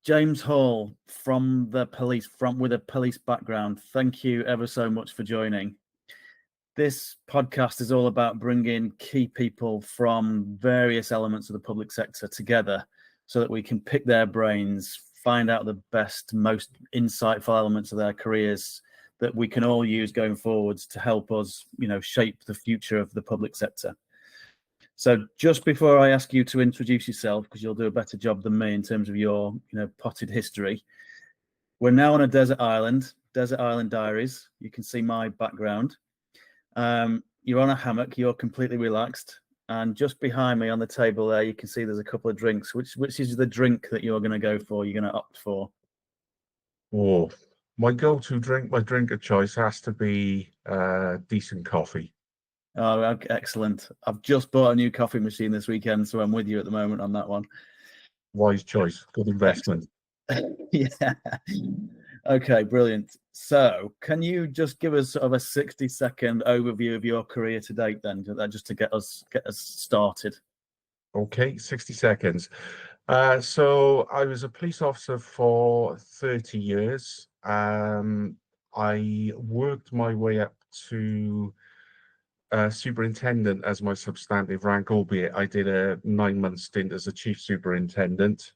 James Hall from the police, with a police background. Thank you ever so much for joining. This podcast is all about bringing key people from various elements of the public sector together so that we can pick their brains, find out the best, most insightful elements of their careers that we can all use going forwards to help us, shape the future of the public sector. So just before I ask you to introduce yourself, because you'll do a better job than me in terms of your, potted history, we're now on a desert island Diaries. You can see my background. You're on a hammock, you're completely relaxed. And just behind me on the table there, you can see there's a couple of drinks. Which is the drink that you're going to go for, you're going to opt for? Oh, my go-to drink, my drink of choice has to be decent coffee. Oh, excellent. I've just bought a new coffee machine this weekend, so I'm with you at the moment on that one. Wise choice. Good investment. Yeah. Okay, brilliant. So can you just give us sort of a 60-second overview of your career to date then, just to get us started? Okay, 60 seconds. So I was a police officer for 30 years. I worked my way up to superintendent as my substantive rank, albeit I did a 9-month stint as a chief superintendent,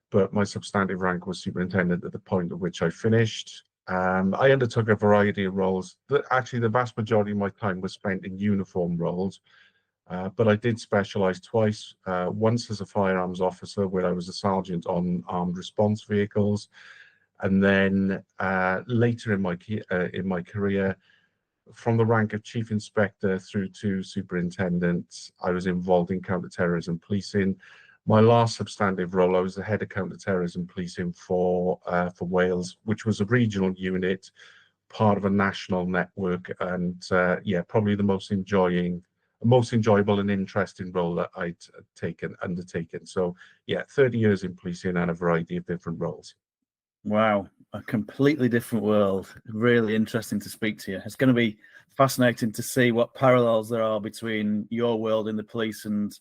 but my substantive rank was superintendent at the point at which I finished. I undertook a variety of roles. Actually, the vast majority of my time was spent in uniform roles, but I did specialise twice. Once as a firearms officer, where I was a sergeant on armed response vehicles, and then later in my career, from the rank of chief inspector through to superintendent, I was involved in counter-terrorism policing. My last substantive role, I was the head of counter-terrorism policing for Wales, which was a regional unit, part of a national network, and probably the most enjoyable and interesting role that I'd undertaken. So 30 years in policing and a variety of different roles. Wow, a completely different world. Really interesting to speak to you. It's going to be fascinating to see what parallels there are between your world in the police and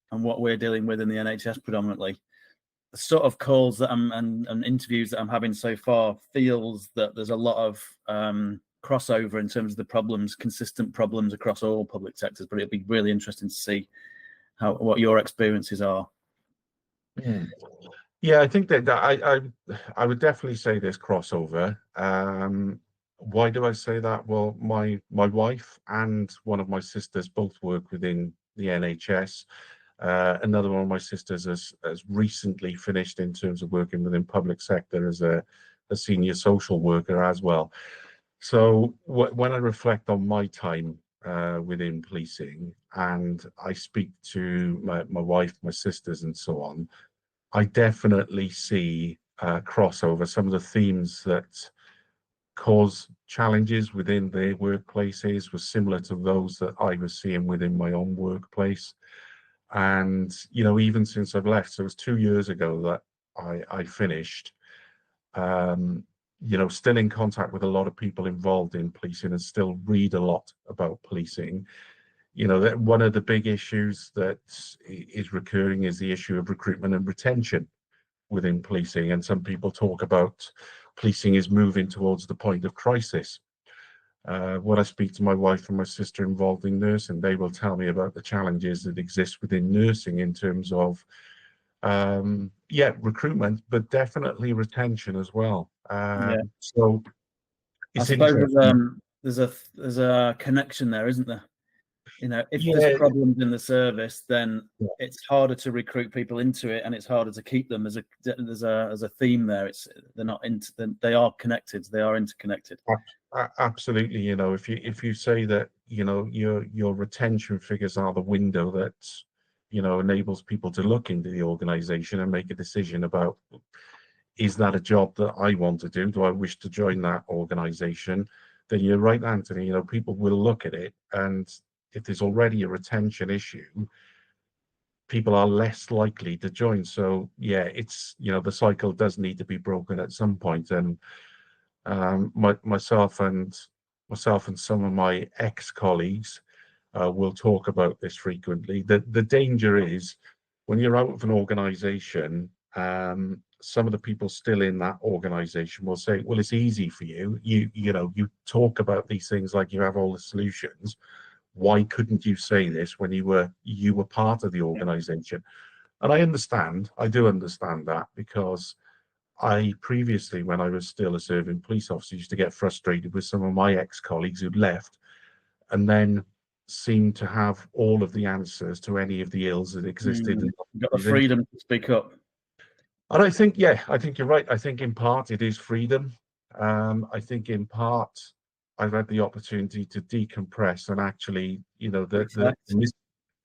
what we're dealing with in the NHS predominantly. The sort of calls that and interviews that I'm having so far feels that there's a lot of crossover in terms of the problems, consistent problems across all public sectors, but it'll be really interesting to see what your experiences are. Yeah, I think that I would definitely say there's crossover. Why do I say that? Well, my wife and one of my sisters both work within the NHS. Another one of my sisters has recently finished in terms of working within public sector as a senior social worker as well. So when I reflect on my time within policing, and I speak to my wife, my sisters, and so on, I definitely see crossover. Some of the themes that cause challenges within their workplaces were similar to those that I was seeing within my own workplace. And, even since I've left, so it was 2 years ago that I finished, still in contact with a lot of people involved in policing and still read a lot about policing. That one of the big issues that is recurring is the issue of recruitment and retention within policing. And some people talk about policing is moving towards the point of crisis. When I speak to my wife and my sister involved in nursing, they will tell me about the challenges that exist within nursing in terms of, recruitment, but definitely retention as well. So it's I suppose interesting. there's a connection there, isn't there? If there's problems in the service, then it's harder to recruit people into it, and it's harder to keep them. There's a theme there. They are connected. They are interconnected. Absolutely. If you say that, your retention figures are the window that, enables people to look into the organization and make a decision about, is that a job that I want to do? Do I wish to join that organization? Then you're right, Anthony. People will look at it, and if there's already a retention issue, people are less likely to join. So it's the cycle does need to be broken at some point. And myself and some of my ex-colleagues will talk about this frequently. The danger is when you're out of an organization, some of the people still in that organization will say, well, it's easy for you. You talk about these things like you have all the solutions. Why couldn't you say this when you were part of the organization? And I do understand that, because I previously, when I was still a serving police officer, used to get frustrated with some of my ex-colleagues who'd left and then seemed to have all of the answers to any of the ills that existed in the You've got the organization. freedom to speak up. And I think, yeah, I think you're right. I think in part it is freedom. I think in part I've had the opportunity to decompress and actually, Reflect.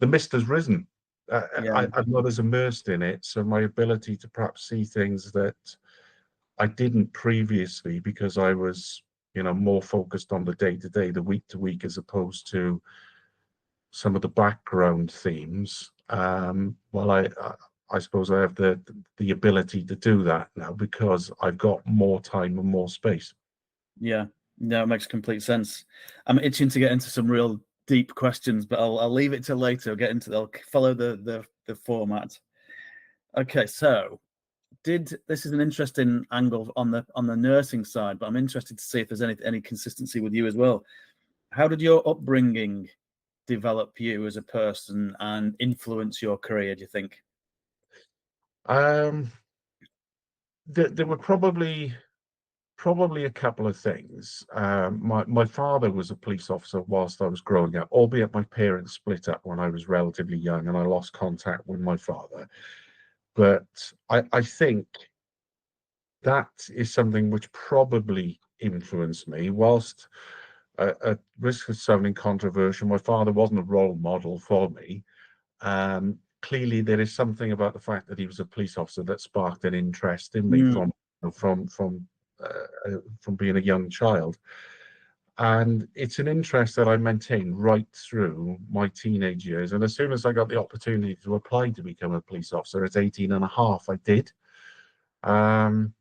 the mist has risen. Yeah, I'm not as immersed in it, so my ability to perhaps see things that I didn't previously, because I was, more focused on the day to day, the week to week, as opposed to some of the background themes. Well, I suppose I have the ability to do that now because I've got more time and more space. yeah. No, it makes complete sense. I'm itching to get into some real deep questions, but I'll leave it till later. I'll follow the format. Okay, so this is an interesting angle on the nursing side, but I'm interested to see if there's any consistency with you as well. How did your upbringing develop you as a person and influence your career, do you think? Um, there were probably a couple of things. My father was a police officer whilst I was growing up, albeit my parents split up when I was relatively young and I lost contact with my father. But I think that is something which probably influenced me. Whilst at risk of sounding controversial, my father wasn't a role model for me. Clearly, there is something about the fact that he was a police officer that sparked an interest in me Mm, from being a young child. And it's an interest that I maintained right through my teenage years. And as soon as I got the opportunity to apply to become a police officer at 18 and a half, I did. Um,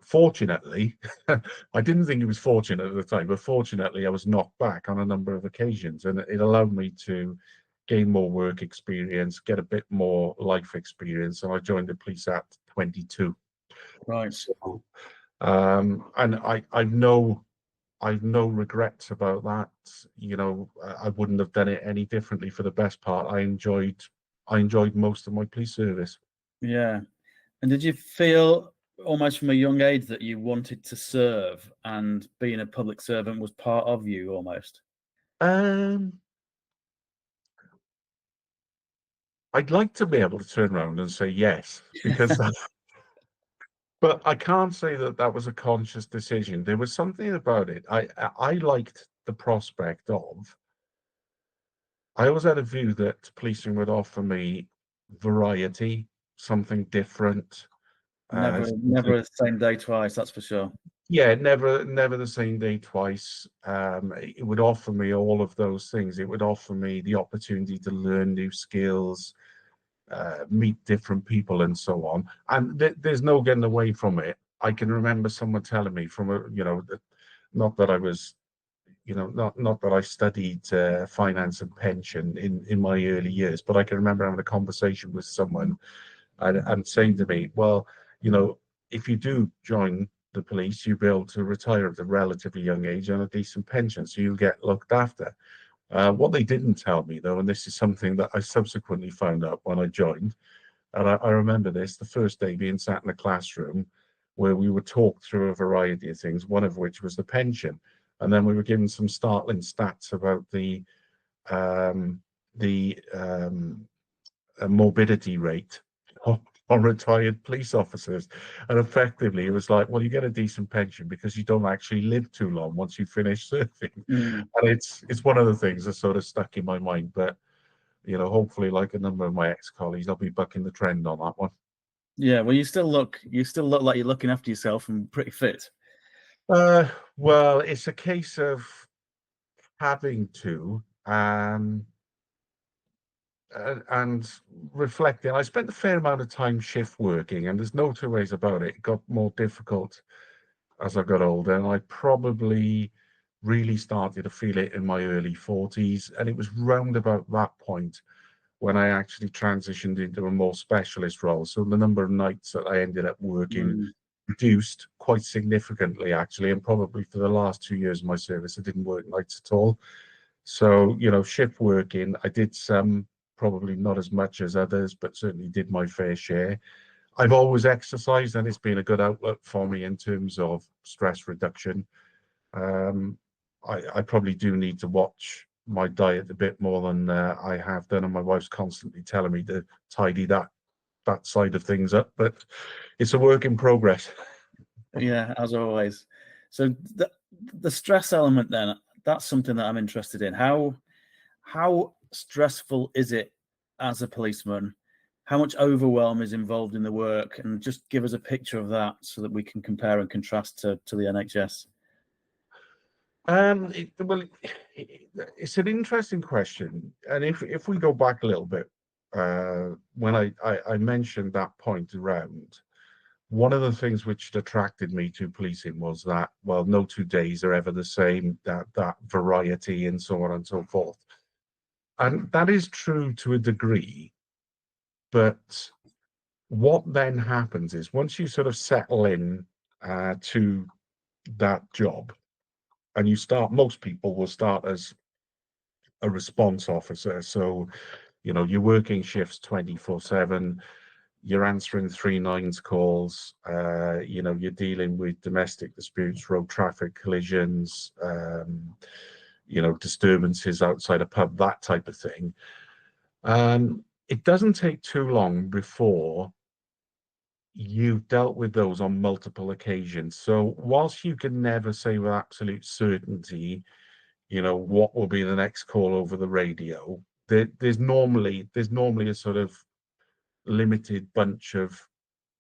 Fortunately, I didn't think it was fortunate at the time, but fortunately, I was knocked back on a number of occasions, and it allowed me to gain more work experience, get a bit more life experience, and I joined the police at 22. right. So, and I've no regrets about that. I wouldn't have done it any differently for the best part. I enjoyed most of my police service. Yeah. And did you feel almost from a young age that you wanted to serve and being a public servant was part of you almost? Um, I'd like to be able to turn around and say yes, because but I can't say that that was a conscious decision. There was something about it. I liked the prospect of. I always had a view that policing would offer me variety, something different. Never, Something, never the same day twice, that's for sure. yeah, never the same day twice. It would offer me all of those things. It would offer me the opportunity to learn new skills, meet different people, and so on. And there's no getting away from it. I can remember someone telling me not that I was, not that I studied finance and pension in my early years, but I can remember having a conversation with someone and saying to me, well, you know, if you do join the police, you'll be able to retire at a relatively young age on a decent pension, so you'll get looked after. What they didn't tell me, though, and this is something that I subsequently found out when I joined, and I remember this, the first day being sat in a classroom where we were talked through a variety of things, one of which was the pension. And then we were given some startling stats about um, the morbidity rate on retired police officers. And effectively, it was like, well, you get a decent pension because you don't actually live too long once you finish serving. Mm. And it's one of the things that sort of stuck in my mind. But hopefully, like a number of my ex-colleagues, I'll be bucking the trend on that one. Yeah, well, you still look like you're looking after yourself and pretty fit. Uh, well, it's a case of having to and reflecting. I spent a fair amount of time shift working, and there's no two ways about it. It got more difficult as I got older, and I probably really started to feel it in my early 40s. And it was round about that point when I actually transitioned into a more specialist role. So the number of nights that I ended up working Mm. reduced quite significantly, actually, and probably for the last 2 years of my service, I didn't work nights at all. So, shift working, I did some, probably not as much as others, but certainly did my fair share. I've always exercised, and it's been a good outlet for me in terms of stress reduction. Um, I probably do need to watch my diet a bit more than I have done, and my wife's constantly telling me to tidy that side of things up, but it's a work in progress. Yeah, as always. So the stress element then, that's something that I'm interested in. How stressful is it as a policeman? How much overwhelm is involved in the work? And just give us a picture of that so that we can compare and contrast to the NHS. Well, it's an interesting question, and if we go back a little bit, when I mentioned that point around, one of the things which attracted me to policing was that, well, no 2 days are ever the same, that variety and so on and so forth. And that is true to a degree, but what then happens is once you sort of settle in to that job, and most people will start as a response officer. So, you're working shifts 24/7, you're answering 3 9s calls, you're dealing with domestic disputes, road traffic collisions, disturbances outside a pub, that type of thing. It doesn't take too long before you've dealt with those on multiple occasions. So whilst you can never say with absolute certainty, what will be the next call over the radio, there's normally a sort of limited bunch of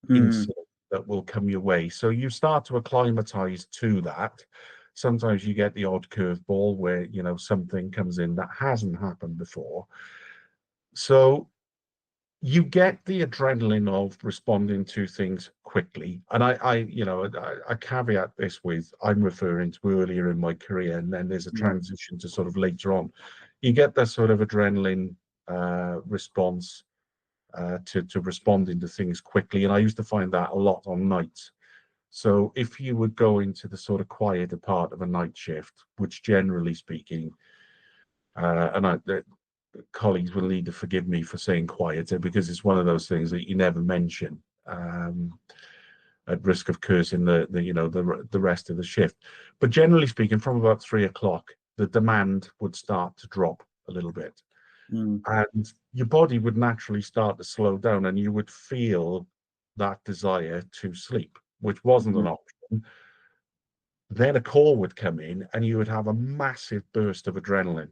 Mm, incidents that will come your way. So you start to acclimatize to that. Sometimes you get the odd curveball where, something comes in that hasn't happened before. So you get the adrenaline of responding to things quickly. And I caveat this with, I'm referring to earlier in my career, and then there's a yeah, transition to sort of later on. You get that sort of adrenaline response to responding to things quickly. And I used to find that a lot on nights. So if you would go into the sort of quieter part of a night shift, which generally speaking, the colleagues will need to forgive me for saying quieter because it's one of those things that you never mention, at risk of cursing the rest of the shift. But generally speaking, from about 3 o'clock, the demand would start to drop a little bit, mm, and your body would naturally start to slow down, and you would feel that desire to sleep, which wasn't mm, an option. Then a call would come in, and you would have a massive burst of adrenaline,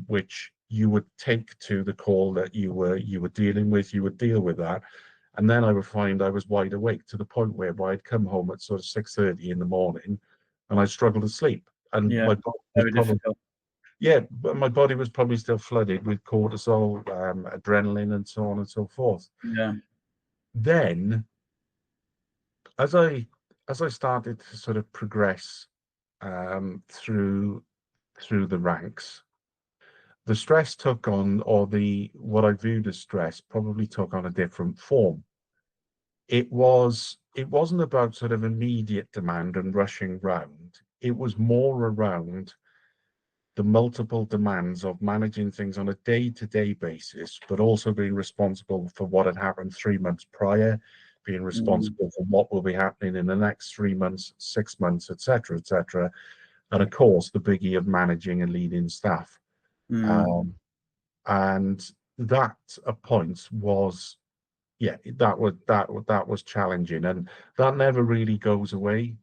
which you would take to the call that you were dealing with. You would deal with that, and then I would find I was wide awake to the point whereby I'd come home at sort of 6:30 in the morning, and I'd struggle to sleep, and yeah, my body was very probably difficult. yeah, but my body was probably still flooded with cortisol, adrenaline, and so on and so forth. Yeah. Then, as I started to sort of progress through the ranks, the stress took on, or the what I viewed as stress, probably took on a different form. It wasn't about sort of immediate demand and rushing round. It was more around the multiple demands of managing things on a day-to-day basis, but also being responsible for what had happened 3 months prior, being Mm, responsible for what will be happening in the next 3 months, 6 months, etc., etc., and of course the biggie of managing and leading staff. mm, Um, and that at points was, yeah, that was challenging, and that never really goes away.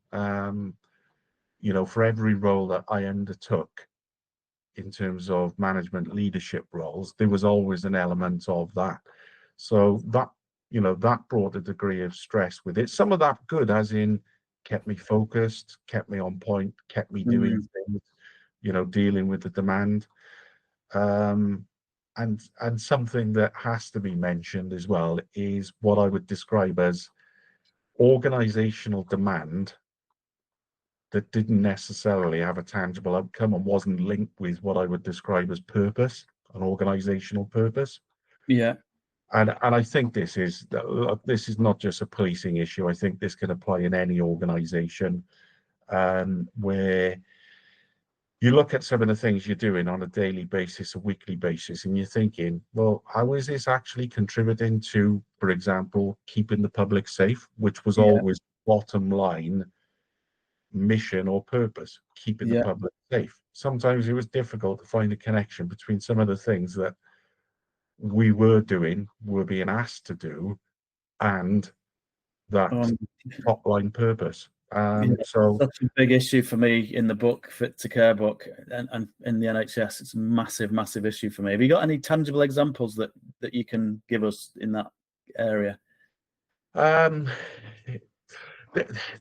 For every role that I undertook in terms of management leadership roles, there was always an element of that. So that brought a degree of stress with it. Some of that good, as in kept me focused, kept me on point, kept me doing mm, things, dealing with the demand. Um, and something that has to be mentioned as well is what I would describe as organizational demand that didn't necessarily have a tangible outcome and wasn't linked with what I would describe as purpose. an organizational purpose. Yeah. And I think this is not just a policing issue. I think this can apply in any organization, where you look at some of the things you're doing on a daily basis, a weekly basis, and you're thinking, well, how is this actually contributing to, for example, keeping the public safe, which was Yeah. always bottom line mission or purpose, keeping the Yeah. public safe. Sometimes it was difficult to find a connection between some of the things that we were doing, were being asked to do, and that Um, top line purpose. yeah, So such a big issue for me in the book, Fit to Care book, and in the NHS, it's a massive, massive issue for me. Have you got any tangible examples that you can give us in that area? um,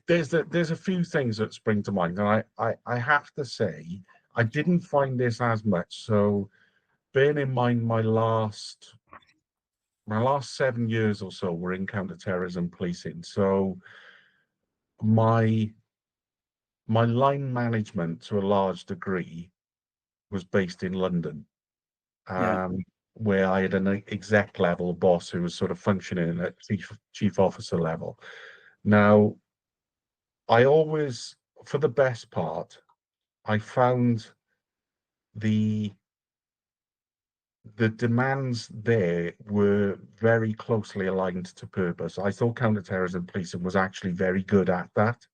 there's a few things that spring to mind, and I have to say I didn't find this as much. So bearing in mind my last 7 years or so were in counter-terrorism policing. So my line management to a large degree was based in London, Yeah. um, where I had an exec level boss who was sort of functioning at chief officer level. Now, I always, for the best part, I found the demands there were very closely aligned to purpose. I thought counterterrorism policing was actually very good at that,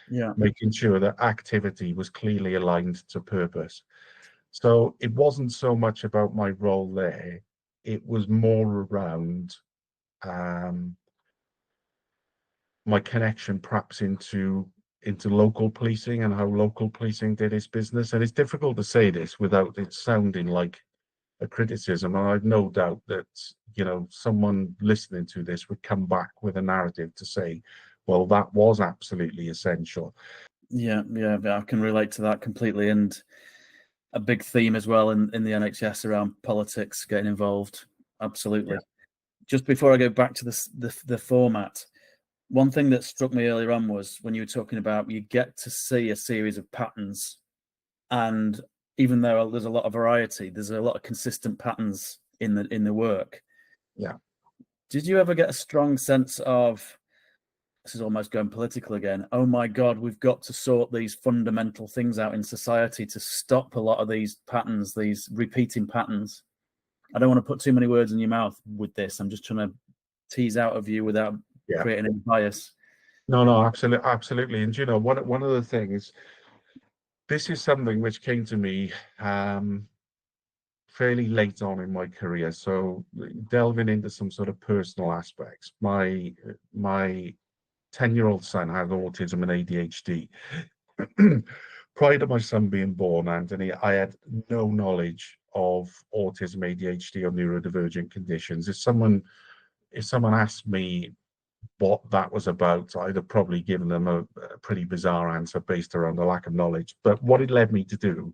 Yeah. making sure that activity was clearly aligned to purpose. So it wasn't so much about my role there, it was more around my connection perhaps into local policing and how local policing did its business. And it's difficult to say this without it sounding like a criticism. And I've no doubt that, someone listening to this would come back with a narrative to say, well, that was absolutely essential. Yeah. I can relate to that completely. And a big theme as well in the NHS around politics getting involved. Absolutely. Yeah. Just before I go back to the format, one thing that struck me earlier on was when you were talking about you get to see a series of patterns, and even though there's a lot of variety, there's a lot of consistent patterns in the work. Yeah. Did you ever get a strong sense of, this is almost going political again, oh my God, we've got to sort these fundamental things out in society to stop a lot of these patterns, these repeating patterns? I don't want to put too many words in your mouth with this. I'm just trying to tease out of you without Yeah. creating any bias. No, absolutely. And one of the things, this is something which came to me fairly late on in my career. So delving into some sort of personal aspects. My 10-year-old son has autism and ADHD. Prior to my son being born, Anthony, I had no knowledge of autism, ADHD, or neurodivergent conditions. If someone asked me what that was about, I'd have probably given them a pretty bizarre answer based around the lack of knowledge. But what it led me to do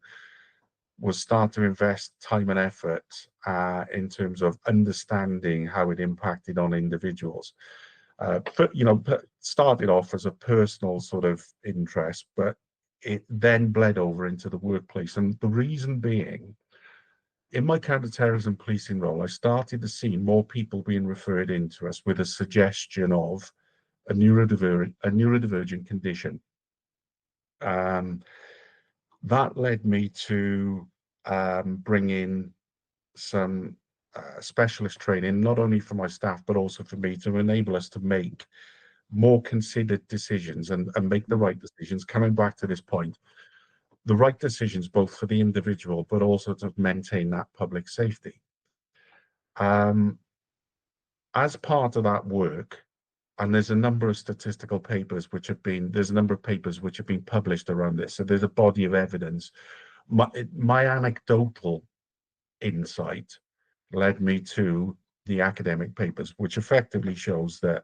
was start to invest time and effort in terms of understanding how it impacted on individuals. Started off as a personal sort of interest, but it then bled over into the workplace. And the reason being, in my counterterrorism policing role, I started to see more people being referred into us with a suggestion of a neurodivergent condition. That led me to bring in some specialist training, not only for my staff, but also for me, to enable us to make more considered decisions and make the right decisions. Coming back to this point, the right decisions both for the individual, but also to maintain that public safety. As part of that work, and there's a number of statistical papers there's a number of papers which have been published around this. So there's a body of evidence. My anecdotal insight led me to the academic papers, which effectively shows that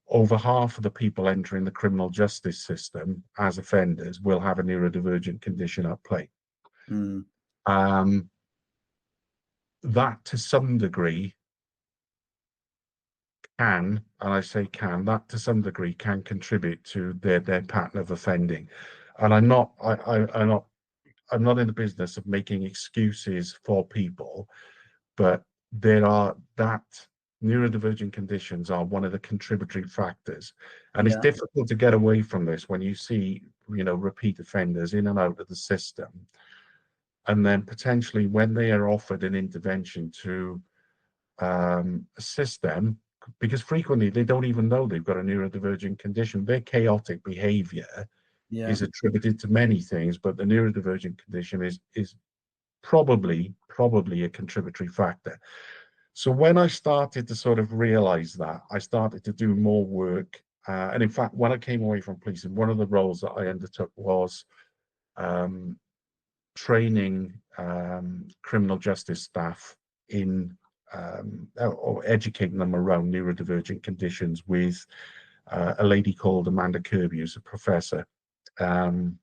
over half of the people entering the criminal justice system as offenders will have a neurodivergent condition at play. Mm. That to some degree can, and I say can, that to some degree can contribute to their pattern of offending. And I'm not I'm not in the business of making excuses for people, but there are that neurodivergent conditions are one of the contributory factors, and it's Yeah. difficult to get away from this when you see, repeat offenders in and out of the system, and then potentially when they are offered an intervention to assist them, because frequently they don't even know they've got a neurodivergent condition. Their chaotic behavior Yeah. is attributed to many things, but the neurodivergent condition is probably a contributory factor. So when I started to sort of realize that, I started to do more work. And in fact, when I came away from policing, one of the roles that I undertook was um, training criminal justice staff in or educating them around neurodivergent conditions with a lady called Amanda Kirby, who's a professor. Um,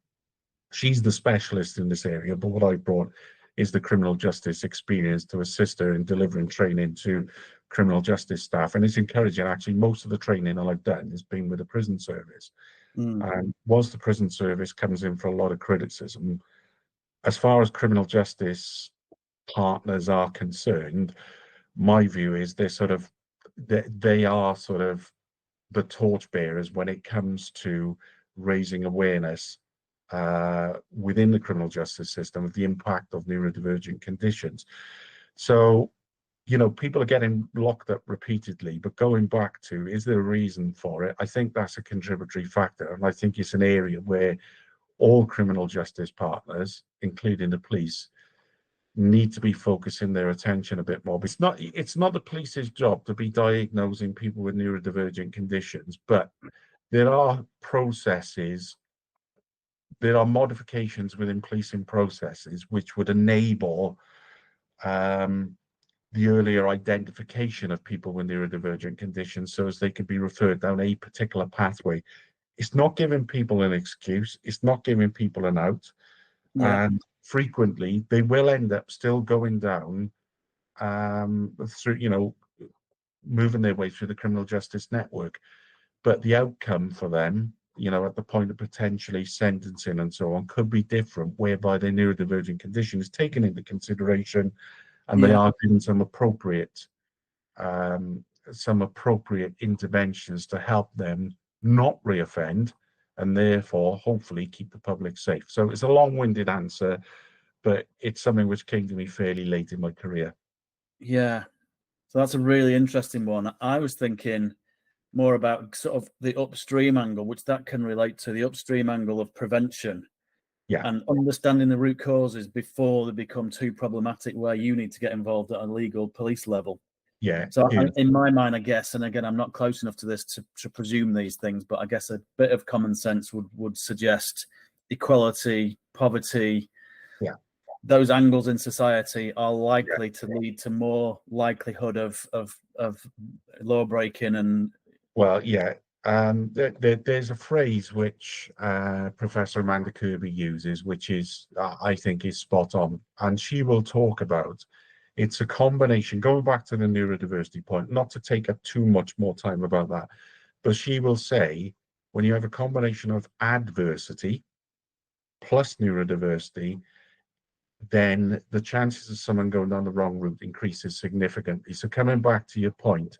she's the specialist in this area, but what I brought is the criminal justice experience to assist her in delivering training to criminal justice staff. And it's encouraging, actually. Most of the training that I've done has been with the prison service. Mm. And whilst the prison service comes in for a lot of criticism, as far as criminal justice partners are concerned, my view is they are sort of the torchbearers when it comes to raising awareness within the criminal justice system of the impact of neurodivergent conditions. So, people are getting locked up repeatedly, but going back to, is there a reason for it? I think that's a contributory factor. And I think it's an area where all criminal justice partners, including the police, need to be focusing their attention a bit more. But it's not the police's job to be diagnosing people with neurodivergent conditions, but there are processes, there are modifications within policing processes which would enable the earlier identification of people with neurodivergent conditions so as they could be referred down a particular pathway. It's not giving people an excuse, it's not giving people an out, Yeah. and frequently they will end up still going down through, moving their way through the criminal justice network. But the outcome for them, at the point of potentially sentencing and so on, could be different, whereby their neurodivergent condition is taken into consideration and they Yeah. are given um, some appropriate interventions to help them not reoffend and therefore hopefully keep the public safe. So it's a long-winded answer, but it's something which came to me fairly late in my career. Yeah. So that's a really interesting one. I was thinking more about sort of the upstream angle, which that can relate to the upstream angle of prevention Yeah, and understanding the root causes before they become too problematic, where you need to get involved at a legal police level. yeah, So beautiful. in my mind, I guess, and again, I'm not close enough to this to presume these things, but I guess a bit of common sense would suggest equality, poverty, Yeah, those angles in society are likely to lead to more likelihood of law breaking and well, yeah. There's a phrase which Professor Amanda Kirby uses, which is, I think, is spot on, and she will talk about. It's a combination. Going back to the neurodiversity point, not to take up too much more time about that, but she will say when you have a combination of adversity plus neurodiversity, then the chances of someone going down the wrong route increases significantly. So coming back to your point,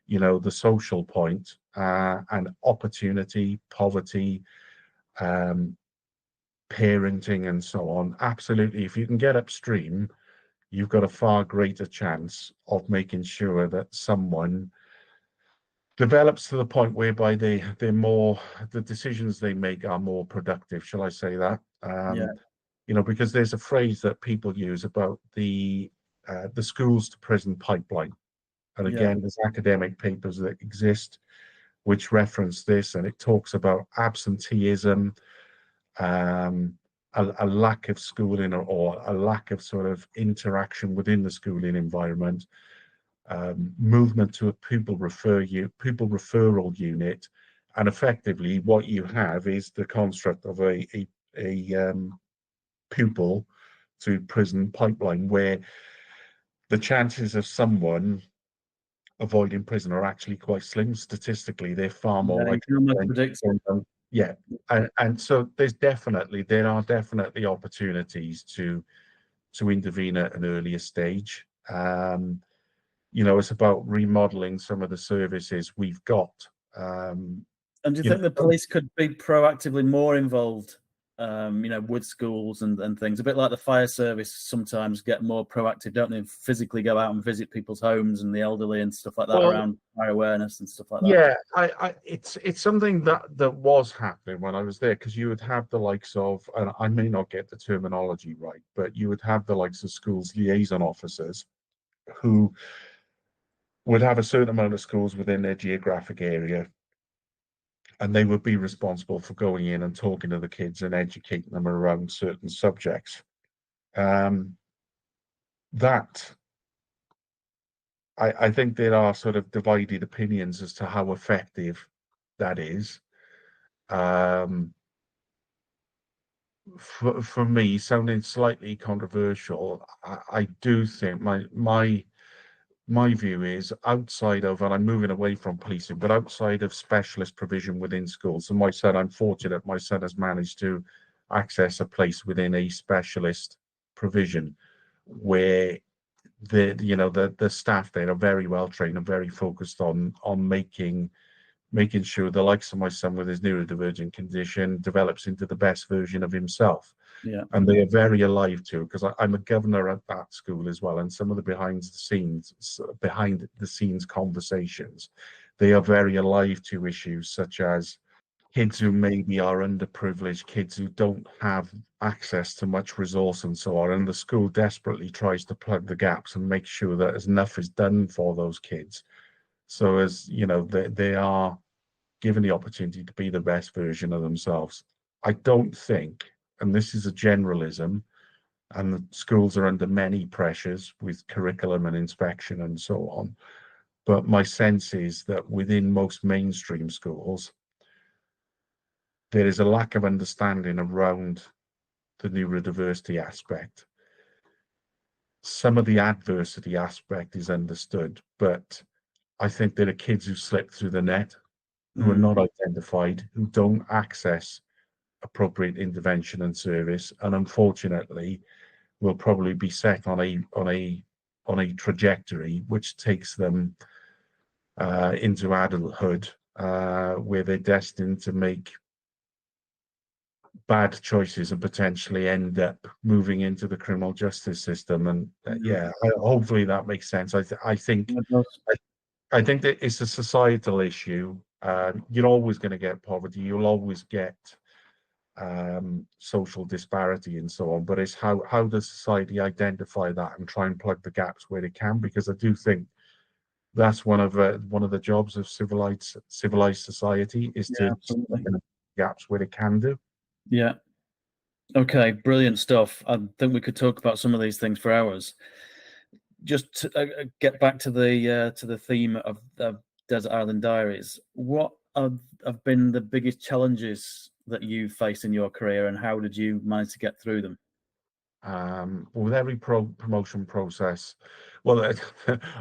the social point and opportunity, poverty, um, parenting, and so on. Absolutely, if you can get upstream, you've got a far greater chance of making sure that someone develops to the point whereby the decisions they make are more productive. Shall I say that? yeah, Because there's a phrase that people use about the schools to prison pipeline. And yeah, again, there's academic papers that exist which reference this, and it talks about absenteeism, a lack of schooling or a lack of sort of interaction within the schooling environment, movement to a pupil referral unit, and effectively what you have is the construct of a pupil to prison pipeline where the chances of someone avoiding prison are actually quite slim. Statistically, they're far more yeah. You likely can almost to predict end up. Yeah, and so there are definitely opportunities to intervene at an earlier stage. It's about remodeling some of the services we've got. And do you You think the know, police could be proactively more involved, with schools and things? A bit like the fire service sometimes get more proactive, don't they? Physically go out and visit people's homes and the elderly and stuff like that well, around fire awareness and stuff like that. yeah, it's something that was happening when I was there, because you would have the likes of, and I may not get the terminology right, but you would have the likes of schools liaison officers who would have a certain amount of schools within their geographic area, and they would be responsible for going in and talking to the kids and educating them around certain subjects. Um, that I think there are sort of divided opinions as to how effective that is. Um, for me, sounding slightly controversial, I do think my view is, outside of, and I'm moving away from policing, but outside of specialist provision within schools. And I'm fortunate, my son has managed to access a place within a specialist provision where the staff there are very well trained and very focused on making sure the likes of my son with his neurodivergent condition develops into the best version of himself. Yeah, And they are very alive to, because I'm a governor at that school as well, and some of the behind the scenes conversations, they are very alive to issues such as kids who maybe are underprivileged, kids who don't have access to much resource and so on, and the school desperately tries to plug the gaps and make sure that as enough is done for those kids. So, as you know, they are given the opportunity to be the best version of themselves. I don't think, and this is a generalism, and the schools are under many pressures with curriculum and inspection and so on. But my sense is that within most mainstream schools, there is a lack of understanding around the neurodiversity aspect. Some of the adversity aspect is understood, but I think there are kids who slip through the net, who are not identified, who don't access appropriate intervention and service, and unfortunately will probably be set on a trajectory which takes them into adulthood, where they're destined to make bad choices and potentially end up moving into the criminal justice system. And hopefully that makes sense. I think that it's a societal issue. You're always going to get poverty. You'll always get social disparity and so on. But it's how does society identify that and try and plug the gaps where it can? Because I do think that's one of the jobs of civilized society, is to absolutely. gaps where it can do. Yeah. Okay, brilliant stuff. I think we could talk about some of these things for hours. Just to get back to the theme of Desert Island Diaries, what have been the biggest challenges that you faced in your career, and how did you manage to get through them? With every promotion process, well,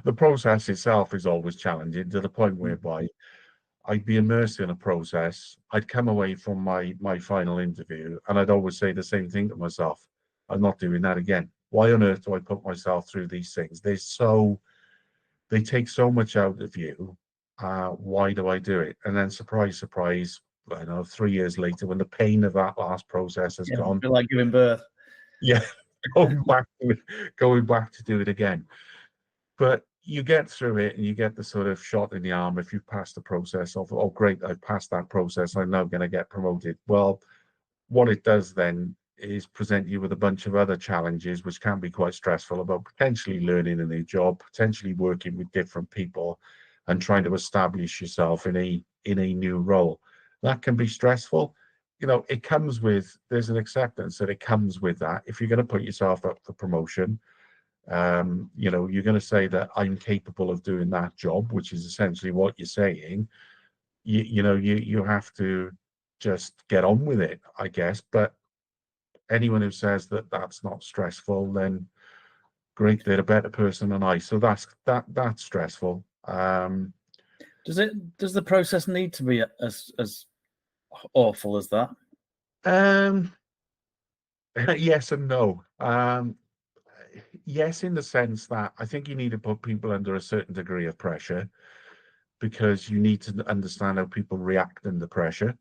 the process itself is always challenging, to the point whereby I'd be immersed in a process. I'd come away from my final interview, and I'd always say the same thing to myself: I'm not doing that again. Why on earth do I put myself through these things? They take so much out of you. Why do I do it? And then, surprise, surprise, I don't know, 3 years later, when the pain of that last process has Yeah, gone, feel like giving birth. yeah, going back to do it again. But you get through it, and you get the sort of shot in the arm if you pass the process of, oh, great, I've passed that process, I'm now going to get promoted. Well, what it does then is present you with a bunch of other challenges, which can be quite stressful, about potentially learning a new job, potentially working with different people, and trying to establish yourself in a new role. That can be stressful. It comes with, there's an acceptance that it comes with that. If you're going to put yourself up for promotion, you're going to say that I'm capable of doing that job, which is essentially what you're saying. You have to just get on with it, I guess. But anyone who says that that's not stressful, then great, they're a better person than I. So that's stressful. Does the process need to be as awful as that? Um, yes and no. Yes, in the sense that I think you need to put people under a certain degree of pressure because you need to understand how people react under pressure.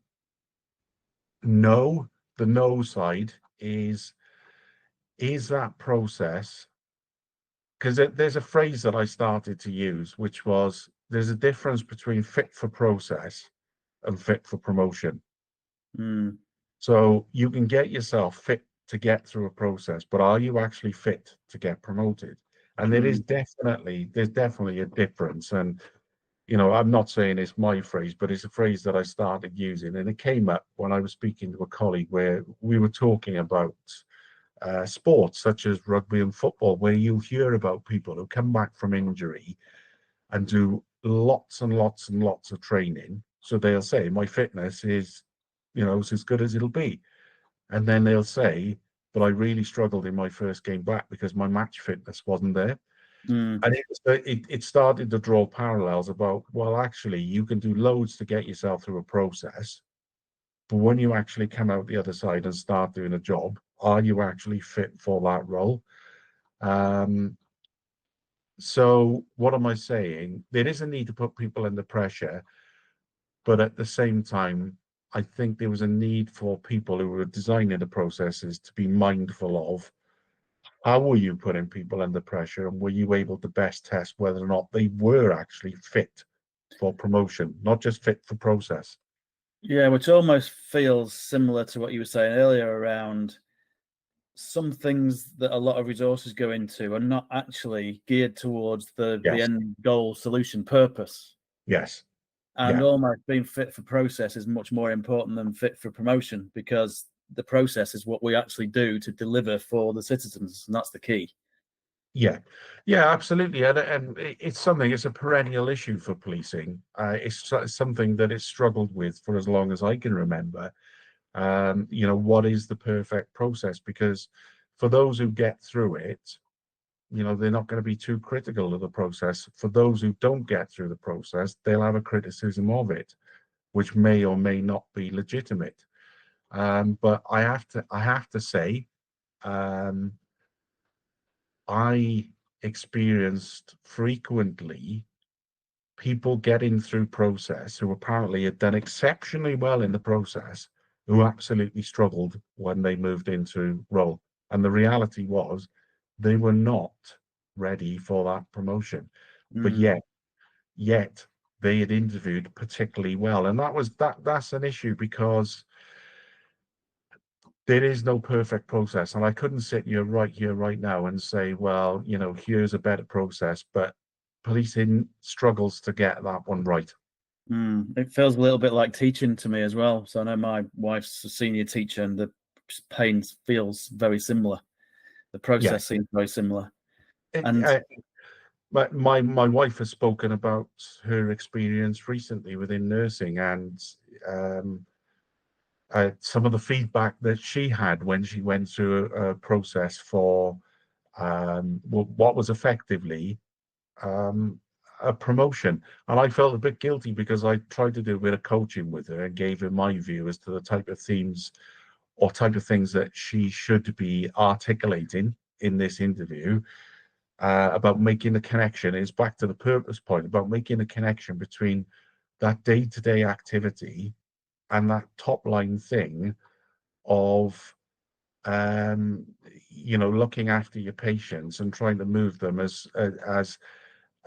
No, the no side is that process, because there's a phrase that I started to use, which was there's a difference between fit for process and fit for promotion. Mm, So you can get yourself fit to get through a process, but are you actually fit to get promoted? And mm, there's definitely a difference. And I'm not saying it's my phrase, but it's a phrase that I started using, and it came up when I was speaking to a colleague where we were talking about sports such as rugby and football, where you'll hear about people who come back from injury and do lots and lots and lots of training. So they'll say, my fitness is as good as it'll be. And then they'll say, but I really struggled in my first game back because my match fitness wasn't there. mm, And it started to draw parallels about, well, actually, you can do loads to get yourself through a process. But when you actually come out the other side and start doing a job, are you actually fit for that role? Um, so what am I saying? There is a need to put people under pressure, but at the same time, I think there was a need for people who were designing the processes to be mindful of how were you putting people under pressure, and were you able to best test whether or not they were actually fit for promotion, not just fit for process. yeah, which almost feels similar to what you were saying earlier around some things that a lot of resources go into are not actually geared towards the Yes, end goal solution purpose. yes, And yeah, almost being fit for process is much more important than fit for promotion, because the process is what we actually do to deliver for the citizens, and that's the key. yeah, yeah, absolutely. And it's a perennial issue for policing. It's something that it's struggled with for as long as I can remember. What is the perfect process? Because for those who get through it, they're not going to be too critical of the process. For those who don't get through the process, they'll have a criticism of it, which may or may not be legitimate. But I have to say, um, I experienced frequently people getting through process who apparently had done exceptionally well in the process, who absolutely struggled when they moved into role. And the reality was they were not ready for that promotion. But Mm, yet they had interviewed particularly well. And that's an issue because there is no perfect process. And I couldn't sit here right now and say, well, here's a better process, but policing struggles to get that one right. It feels a little bit like teaching to me as well. So I know my wife's a senior teacher, and the pain feels very similar. The Yeah. process seems very similar. It, And but my wife has spoken about her experience recently within nursing, and um, some of the feedback that she had when she went through a process for what was effectively um, a promotion. And I felt a bit guilty because I tried to do a bit of coaching with her and gave her my view as to the type of themes or type of things that she should be articulating in this interview, about making the connection. It's back to the purpose point about making the connection between that day-to-day activity and that top line thing of looking after your patients and trying to move them as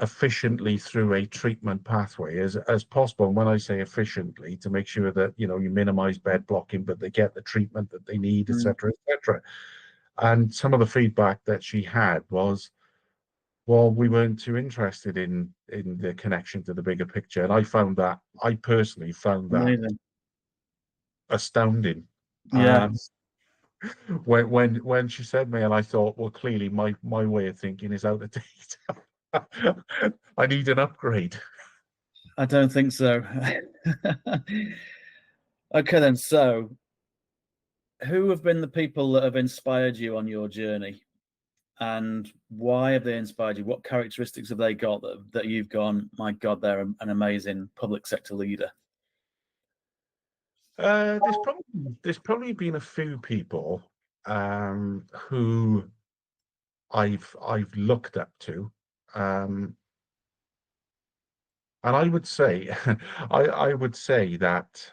efficiently through a treatment pathway as possible. And when I say efficiently, to make sure that you minimize bed blocking, but they get the treatment that they need, mm, etc., etc. And some of the feedback that she had was, well, we weren't too interested in the connection to the bigger picture. And I personally found that amazing. astounding. Yeah, Um, when she said me, and I thought, well, clearly my way of thinking is out of date. I need an upgrade. I don't think so. Okay, then. So, who have been the people that have inspired you on your journey, and why have they inspired you? What characteristics have they got that you've gone, my God, they're an amazing public sector leader? There's probably been a few people who I've looked up to, um, and I would say I would say that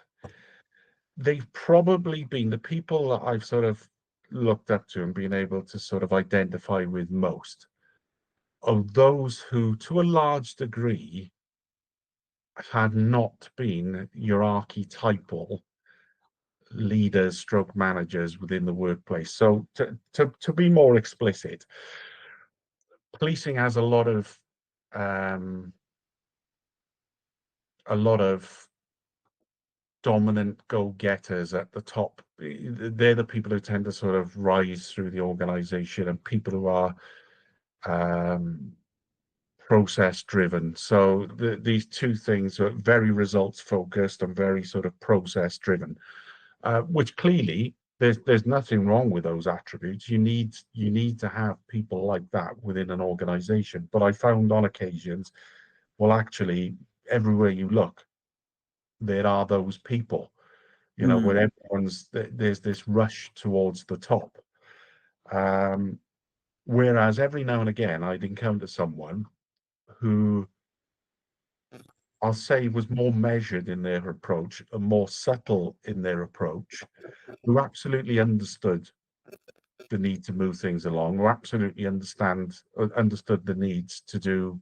they've probably been the people that I've sort of looked up to and been able to sort of identify with most are those who, to a large degree, had not been your archetypal leaders stroke managers within the workplace. So to be more explicit, policing has um, a lot of dominant go-getters at the top. They're the people who tend to sort of rise through the organization, and people who are um, process driven. So these two things are very results focused and very sort of process driven, which clearly there's nothing wrong with those attributes. You need to have people like that within an organization. But I found on occasions, well, actually, everywhere you look, there are those people. Mm, Where there's this rush towards the top. Um, Whereas every now and again, I'd encounter someone who I'll say was more measured in their approach and more subtle in their approach, who absolutely understood the need to move things along, who absolutely understood the needs to do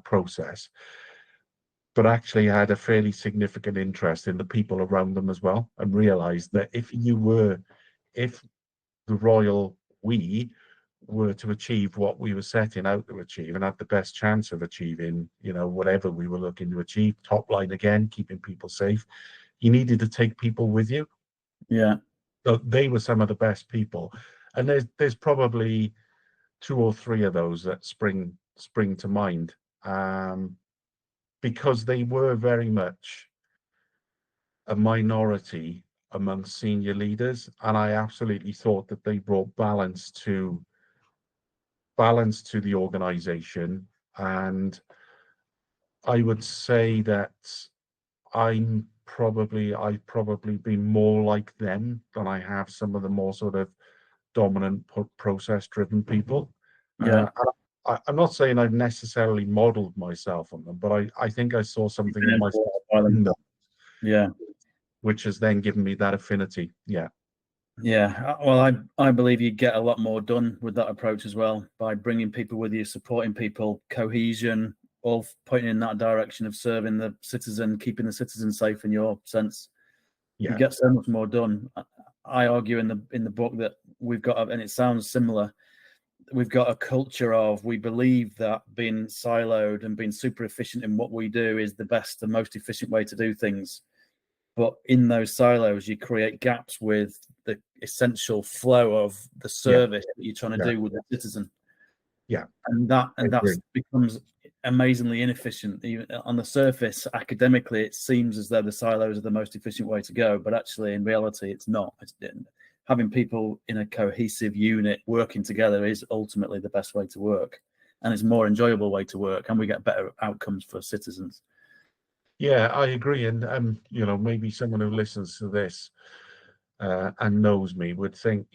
process, but actually had a fairly significant interest in the people around them as well, and realized that if the royal we were to achieve what we were setting out to achieve and had the best chance of achieving, whatever we were looking to achieve, top line again, keeping people safe, you needed to take people with you. yeah, So they were some of the best people. And there's probably two or three of those that spring to mind, because they were very much a minority among senior leaders, and I absolutely thought that they brought balance to the organization. And I would say that I've probably been more like them than I have some of the more sort of dominant process driven people. yeah. I'm not saying I've necessarily modeled myself on them, but I think I saw You've something been in myself influenced by in them. them, Yeah. which has then given me that affinity. Yeah, Yeah, well, I believe you get a lot more done with that approach as well by bringing people with you, supporting people, cohesion, all pointing in that direction of serving the citizen, keeping the citizen safe. In your sense, you yeah, get so much more done. I argue in the book that we've got, and it sounds similar. We've got a culture of we believe that being siloed and being super efficient in what we do is the best, the most efficient way to do things. But in those silos, you create gaps with the essential flow of the yeah, service that you're trying to yeah, do with the citizen, yeah. and I that agree. becomes amazingly inefficient. Even on the surface, academically, it seems as though the silos are the most efficient way to go, but actually, in reality, it's not. Having people in a cohesive unit working together is ultimately the best way to work, and it's a more enjoyable way to work, and we get better outcomes for citizens. Yeah, I agree. And maybe someone who listens to this and knows me would think,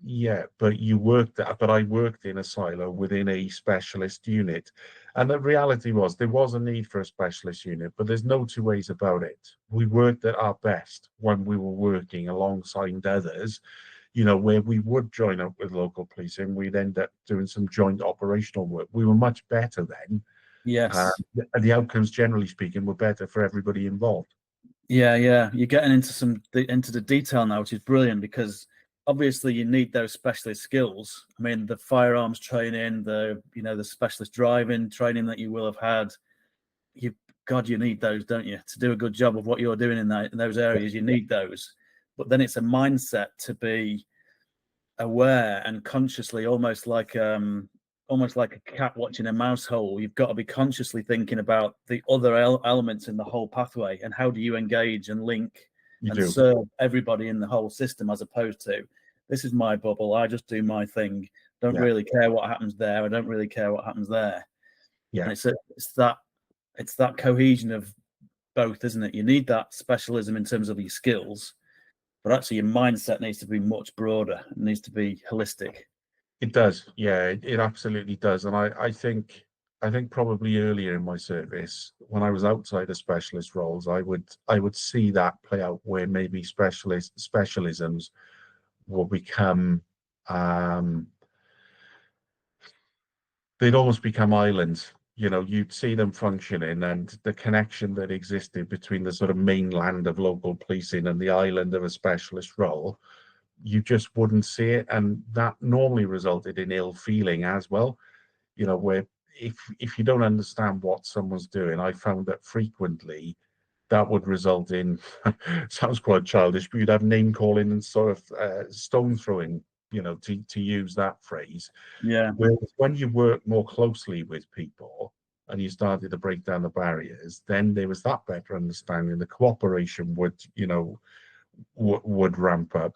yeah, but I worked in a silo within a specialist unit. And the reality was there was a need for a specialist unit, but there's no two ways about it. We worked at our best when we were working alongside others, where we would join up with local policing. We'd end up doing some joint operational work. We were much better then. Uh, Yes. and the outcomes, generally speaking, were better for everybody involved. Yeah, yeah, you're getting into the detail now, which is brilliant because obviously you need those specialist skills. I mean, the firearms training, the specialist driving training that you will have had. You, God, you need those, don't you, to do a good job of what you're doing in those areas. You need those, but then it's a mindset to be aware and consciously, almost like a cat watching a mouse hole. You've got to be consciously thinking about the other elements in the whole pathway and how do you engage and link You and do. serve everybody in the whole system, as opposed to this is my bubble, I just do my thing, don't Yeah. really care what happens there, I don't really care what happens there. Yeah. And it's that cohesion of both, isn't it? You need that specialism in terms of your skills, but actually your mindset needs to be much broader. It needs to be holistic. It does, yeah, it absolutely does. And I think probably earlier in my service, when I was outside of specialist roles, I would see that play out where maybe specialisms will become um they'd almost become islands. You'd see them functioning, and the connection that existed between the sort of mainland of local policing and the island of a specialist role, you just wouldn't see it. And that normally resulted in ill feeling as well, where if you don't understand what someone's doing, I found that frequently that would result in sounds quite childish, but you'd have name calling and sort of stone throwing, to use that phrase. Yeah, Whereas when you work more closely with people and you started to break down the barriers, then there was that better understanding. The cooperation would ramp up,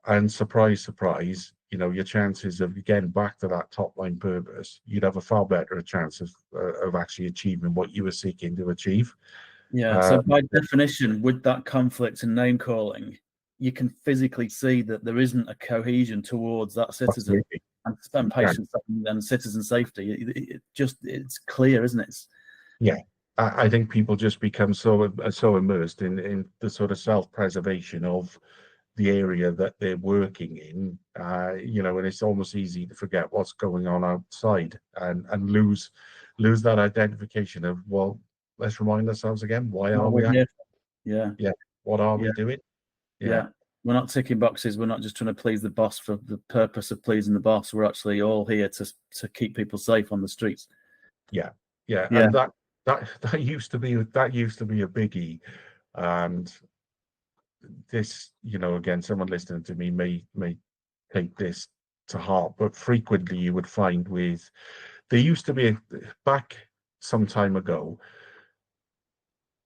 and surprise, surprise, your chances of, again, back to that top line purpose, you'd have a far better chance of actually achieving what you were seeking to achieve. yeah. Uh, So by definition, with that conflict and name calling, you can physically see that there isn't a cohesion towards that citizen Absolutely. and Yeah, patient and citizen safety. It's clear, isn't it? yeah. I think people just become so immersed in the sort of self-preservation of the area that they're working in, and it's almost easy to forget what's going on outside and lose that identification of, well, let's remind ourselves again, why are What we we're at? here for. Yeah, Yeah, what are yeah, we doing? Yeah, yeah. We're not ticking boxes. We're not just trying to please the boss for the purpose of pleasing the boss. We're actually all here to keep people safe on the streets. yeah, yeah. Yeah, And that used to be a biggie. And this, again, someone listening to me may take this to heart, but frequently you would find there used to be, back some time ago,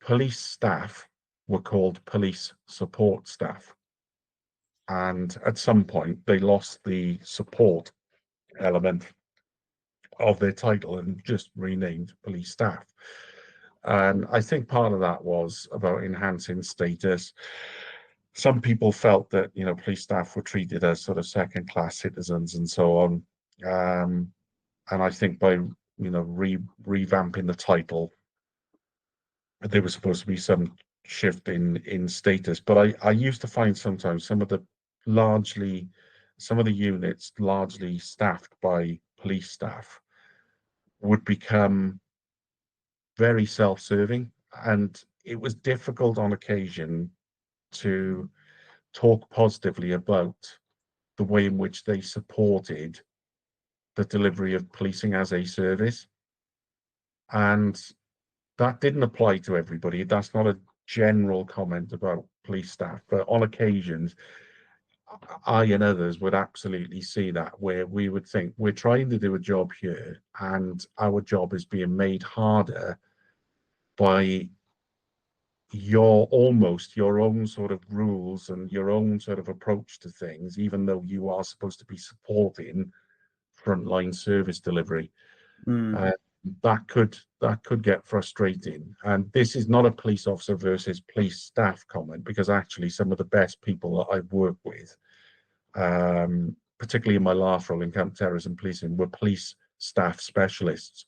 police staff were called police support staff. And at some point, they lost the support element of their title and just renamed police staff. And I think part of that was about enhancing status. Some people felt that, police staff were treated as sort of second class citizens and so on. Um, and I think by, revamping the title, there was supposed to be some shift in status. But I used to find sometimes some of the units largely staffed by police staff would become very self-serving, and it was difficult on occasion to talk positively about the way in which they supported the delivery of policing as a service. And that didn't apply to everybody. That's not a general comment about police staff, but on occasions, I and others would absolutely see that, where we would think we're trying to do a job here and our job is being made harder by your own sort of rules and your own sort of approach to things, even though you are supposed to be supporting frontline service delivery. mm, Uh, that could get frustrating. And this is not a police officer versus police staff comment, because actually some of the best people that I've worked with, particularly in my last role in counter-terrorism policing, were police staff specialists.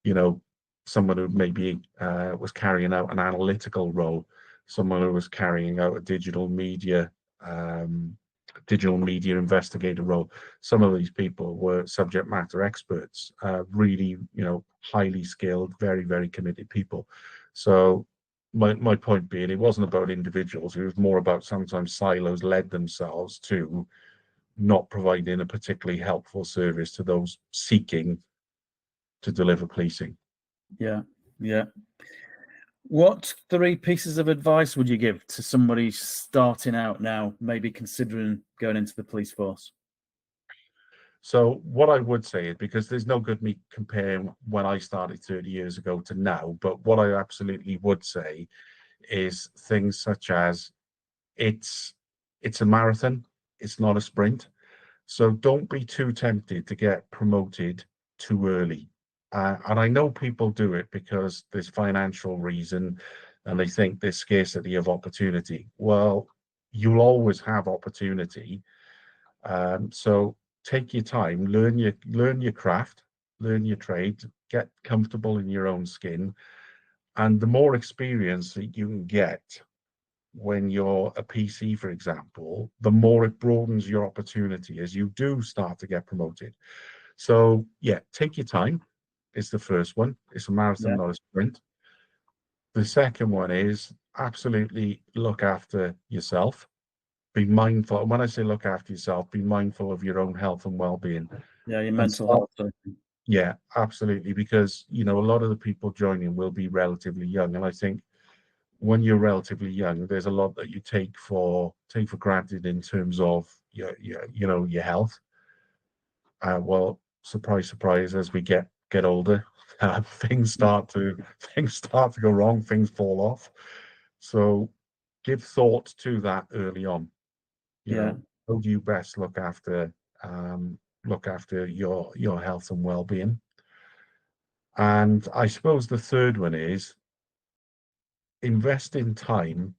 You know, someone who maybe was carrying out an analytical role, someone who was carrying out a um, digital media investigator role. Some of these people were subject matter experts, really, highly skilled, very, very committed people. So my point being, it wasn't about individuals. It was more about sometimes silos led themselves to not providing a particularly helpful service to those seeking to deliver policing. yeah, yeah. What three pieces of advice would you give to somebody starting out now, maybe considering going into the police force? So what I would say is, because there's no good me comparing when I started 30 years ago to now, but what I absolutely would say is things such as it's it's a marathon, it's not a sprint. So don't be too tempted to get promoted too early. And I know people do it because there's financial reason. and they think there's scarcity of opportunity. Well, you'll always have opportunity. So take your time, learn your craft, learn your trade, get comfortable in your own skin, and the more experience that you can get when you're a PC, for example, the more it broadens your opportunity as you do start to get promoted. So yeah, take your time. It's the first one. It's a marathon, Yeah. not a sprint. The second one is absolutely look after yourself. Be mindful. And when I say look after yourself, be mindful of your own health and well-being. Yeah, your And mental start, health. Sort of thing. yeah, absolutely. Because a lot of the people joining will be relatively young, and I think when you're relatively young, there's a lot that you take for granted in terms of your health. Well, surprise, surprise, as we get older, things start to go wrong, things fall off. So give thought to that early on. Yeah. How do you best look after your health and well-being? And I suppose the third one is invest in time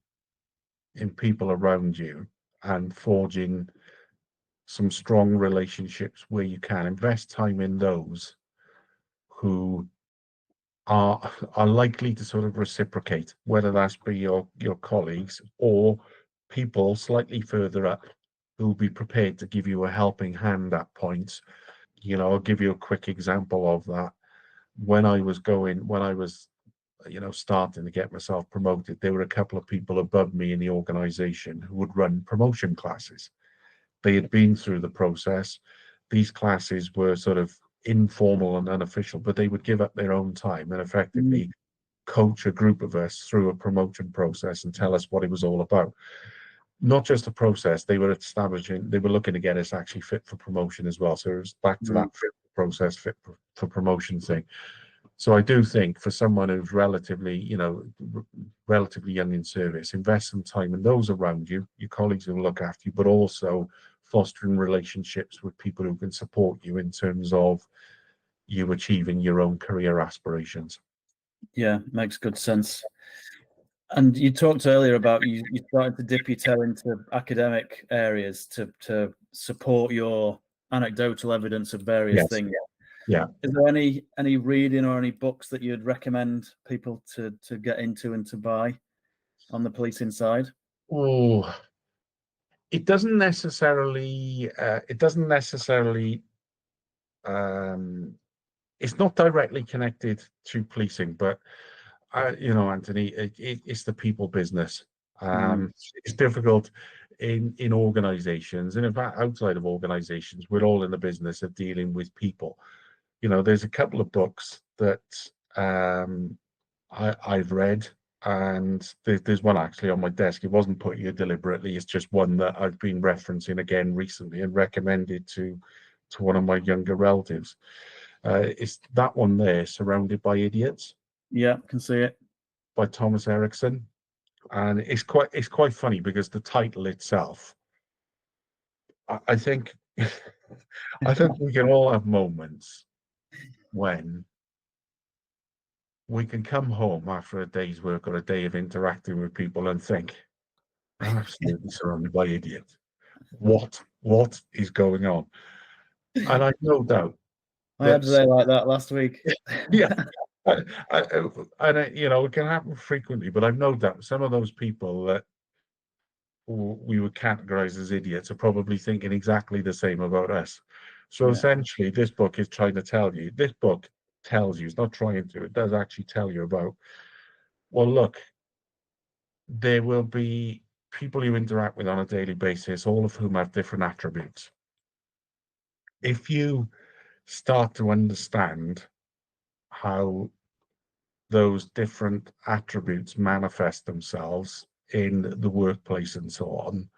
in people around you and forging some strong relationships where you can. Invest time in those who are likely to sort of reciprocate, whether that's be your colleagues or people slightly further up who'll be prepared to give you a helping hand at points. I'll give you a quick example of that. When I was starting to get myself promoted, there were a couple of people above me in the organization who would run promotion classes. They had been through the process. These classes were sort of informal and unofficial, but they would give up their own time and Mm. effectively coach a group of us through a promotion process and tell us what it was all about. Not just a process, they were looking to get us actually fit for promotion as well. So it was back to Mm. that fit process, fit for promotion thing. So I do think for someone who's relatively young in service, invest some time in those around you, your colleagues who will look after you, but also fostering relationships with people who can support you in terms of you achieving your own career aspirations. Yeah, makes good sense. And you talked earlier about you started to dip your toe into academic areas to support your anecdotal evidence of various Yes. things. Yeah. Is there any reading or any books that you'd recommend people to get into and to buy on the policing side? Oh, it doesn't necessarily. Um, it's not directly connected to policing, but Anthony, it's the people business. Mm. It's difficult in organizations, and in fact, outside of organizations, we're all in the business of dealing with people. There's a couple of books that I've read, and there's one actually on my desk. It wasn't put here deliberately. It's just one that I've been referencing again recently and recommended to one of my younger relatives. It's that one there, Surrounded by Idiots, Yeah, can see it. by Thomas Erickson, and it's quite funny because the title itself, I think, I think we can all have moments when we can come home after a day's work or a day of interacting with people and think, I'm absolutely surrounded by idiots. What is going on? And I've no doubt I had that, a day like that last week. yeah, I, it can happen frequently, but I've no doubt some of those people that we would categorize as idiots are probably thinking exactly the same about us. So Yeah, essentially, this book is trying to tell you, this book tells you, it's not trying to, it does actually tell you about, well, look, there will be people you interact with on a daily basis, all of whom have different attributes. If you start to understand how those different attributes manifest themselves in the workplace and so on,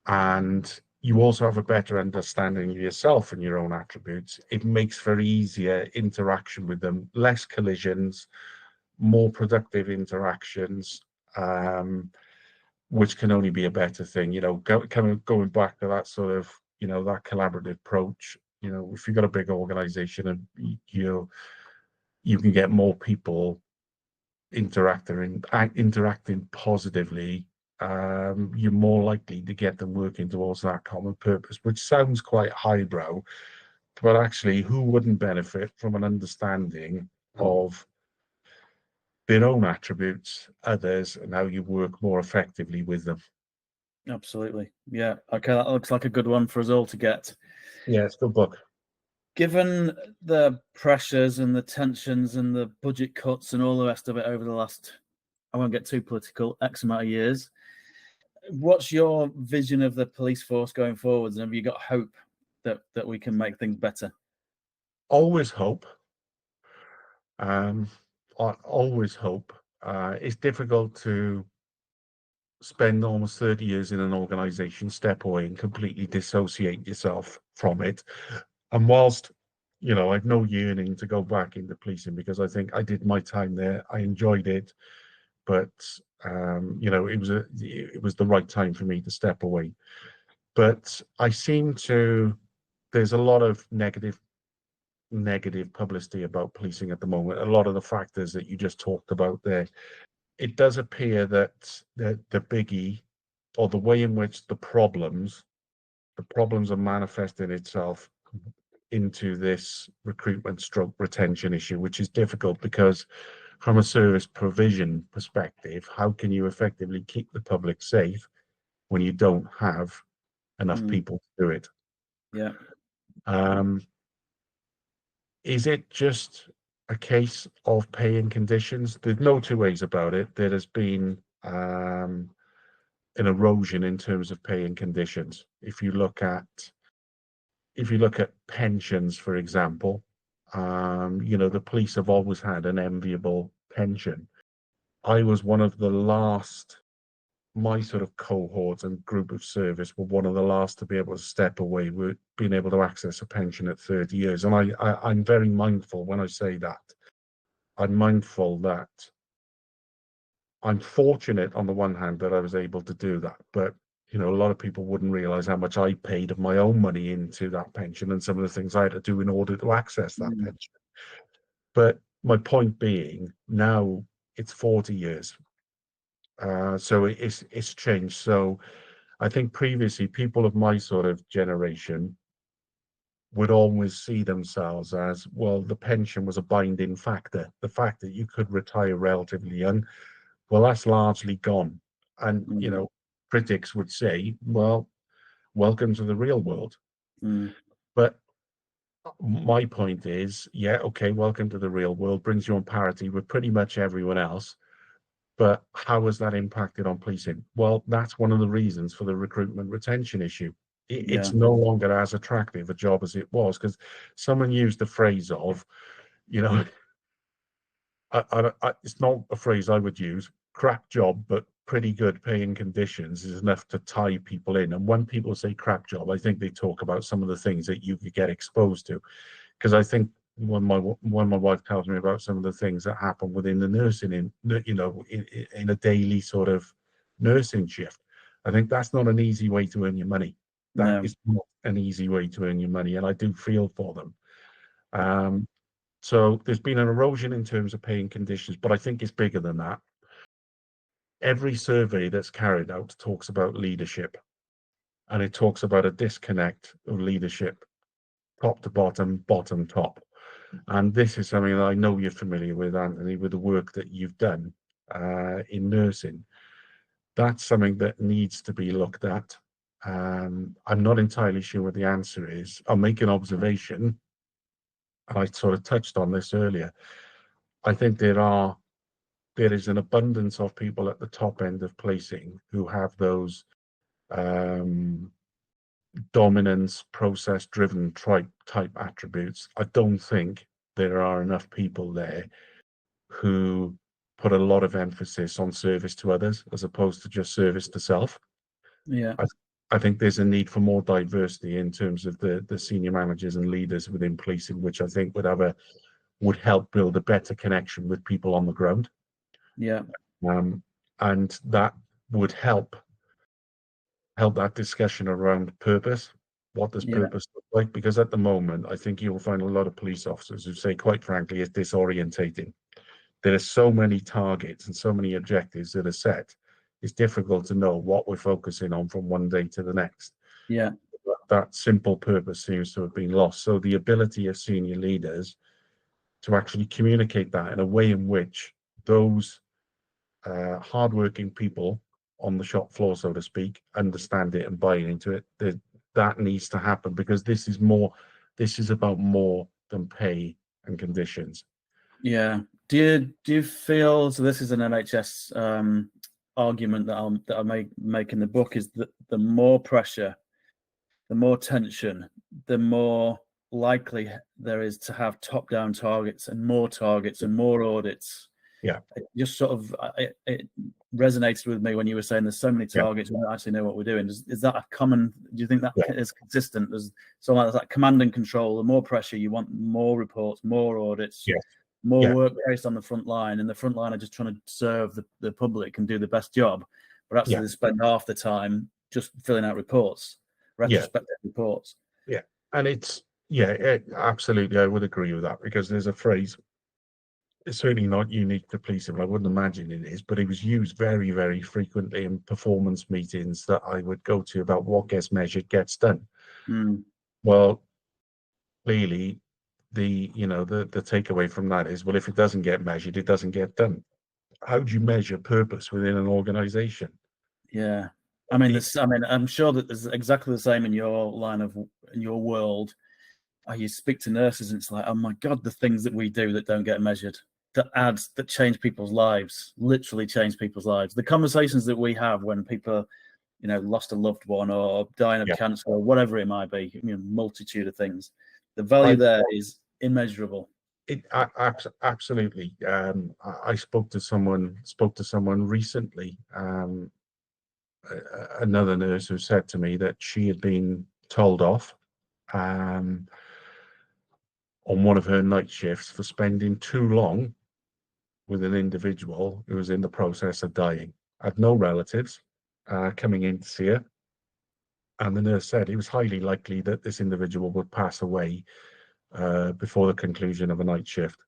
and you also have a better understanding of yourself and your own attributes, it makes for easier interaction with them, less collisions, more productive interactions, which can only be a better thing. Going back to that sort of, that collaborative approach. If you've got a big organization and you can get more people interacting positively, you're more likely to get them working towards that common purpose, which sounds quite highbrow, but actually, who wouldn't benefit from an understanding of their own attributes, others, and how you work more effectively with them? Absolutely. Yeah. Okay, that looks like a good one for us all to get. Yeah, it's a good book. Given the pressures and the tensions and the budget cuts and all the rest of it over the last, I won't get too political, X amount of years, what's your vision of the police force going forwards? And have you got hope that we can make things better? Always hope. I always hope. It's difficult to spend almost 30 years in an organization, step away and completely dissociate yourself from it. And whilst, I've no yearning to go back into policing because I think I did my time there, I enjoyed it, but it was the right time for me to step away. But there's a lot of negative publicity about policing at the moment. A lot of the factors that you just talked about there, it does appear that the biggie, or the way in which the problems are manifesting itself into this recruitment stroke retention issue, which is difficult because from a service provision perspective, how can you effectively keep the public safe when you don't have enough people to do it? Yeah. Um, is it just a case of pay and conditions? There's no two ways about it. There has been an erosion in terms of pay and conditions. If you look at pensions, for example, the police have always had an enviable pension. I was one of the last, my sort of cohort and group of service were one of the last to be able to step away, with being able to access a pension at 30 years. And I'm very mindful when I say that. I'm mindful that I'm fortunate on the one hand that I was able to do that, but a lot of people wouldn't realize how much I paid of my own money into that pension and some of the things I had to do in order to access that pension. But my point being, now it's 40 years. So it's changed. So I think previously people of my sort of generation would always see themselves as, well, the pension was a binding factor. The fact that you could retire relatively young, well, that's largely gone. And, critics would say, well, welcome to the real world. But my point is, yeah, okay, welcome to the real world, brings you on parity with pretty much everyone else. But how has that impacted on policing? Well, that's one of the reasons for the recruitment retention issue. It's no longer as attractive a job as it was, because someone used the phrase of, it's not a phrase I would use. Crap job, but pretty good paying conditions is enough to tie people in. And when people say crap job, I think they talk about some of the things that you could get exposed to. Because I think when my wife tells me about some of the things that happen within the nursing, in a daily sort of nursing shift, I think that's not an easy way to earn your money. That is not an easy way to earn your money, and I do feel for them. So there's been an erosion in terms of paying conditions, but I think it's bigger than that. Every survey that's carried out talks about leadership, and it talks about a disconnect of leadership, top to bottom, bottom top. And this is something that I know you're familiar with, Anthony, with the work that you've done in nursing. That's something that needs to be looked at. I'm not entirely sure what the answer is. I'll make an observation. I sort of touched on this earlier. I think there is an abundance of people at the top end of policing who have those dominance, process-driven type attributes. I don't think there are enough people there who put a lot of emphasis on service to others as opposed to just service to self. Yeah. I think there's a need for more diversity in terms of the senior managers and leaders within policing, which I think would help build a better connection with people on the ground. Yeah. And that would help that discussion around purpose. What does Yeah. purpose look like? Because at the moment, I think you'll find a lot of police officers who say, quite frankly, it's disorientating. there are so many targets and so many objectives that are set. It's difficult to know what we're focusing on from one day to the next. Yeah. That simple purpose seems to have been lost. So the ability of senior leaders to actually communicate that in a way in which those hardworking people on the shop floor, so to speak, understand it and buy into it, that needs to happen, because this is about more than pay and conditions. Yeah. Do you feel, so this is an NHS argument that I make in the book, is that the more pressure, the more tension, the more likely there is to have top-down targets and more audits. Yeah, It just sort of it resonated with me when you were saying there's so many yeah, targets, we don't actually know what we're doing. Is that a common? Do you think that yeah, is consistent? There's so like that command and control. The more pressure, you want more reports, more audits, yeah, more yeah, work based on the front line, and the front line are just trying to serve the public and do the best job. But actually, yeah, they spend half the time just filling out reports, yeah, retrospective reports. yeah. And absolutely, I would agree with that, because there's a phrase. It's certainly not unique to policing. I wouldn't imagine it is, but it was used very, very frequently in performance meetings that I would go to about what gets measured gets done. Mm, Well, clearly, the takeaway from that is, well, if it doesn't get measured, it doesn't get done. How do you measure purpose within an organization? yeah. I mean, It, I'm sure that there's exactly the same in your in your world. You speak to nurses and it's like, oh my God, the things that we do that don't get measured, that change people's lives, literally change people's lives. The conversations that we have when people, lost a loved one or dying of yeah, cancer or whatever it might be, multitude of things. The value I, there is immeasurable. absolutely. I spoke to someone recently, another nurse, who said to me that she had been told off um, on one of her night shifts for spending too long with an individual who was in the process of dying. Had no relatives coming in to see her, and the nurse said it was highly likely that this individual would pass away before the conclusion of a night shift.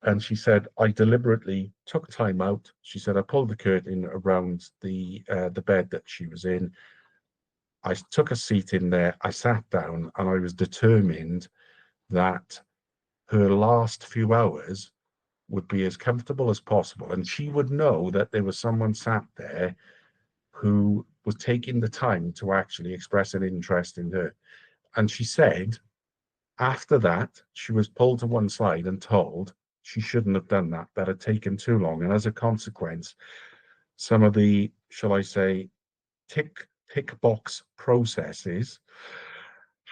And she said, I deliberately took time out. She said, I pulled the curtain around the bed that she was in. I took a seat in there. I sat down, and I was determined that her last few hours would be as comfortable as possible. And she would know that there was someone sat there who was taking the time to actually express an interest in her. And she said, after that, she was pulled to one side and told she shouldn't have done that. That had taken too long. And as a consequence, some of the, shall I say, tick box processes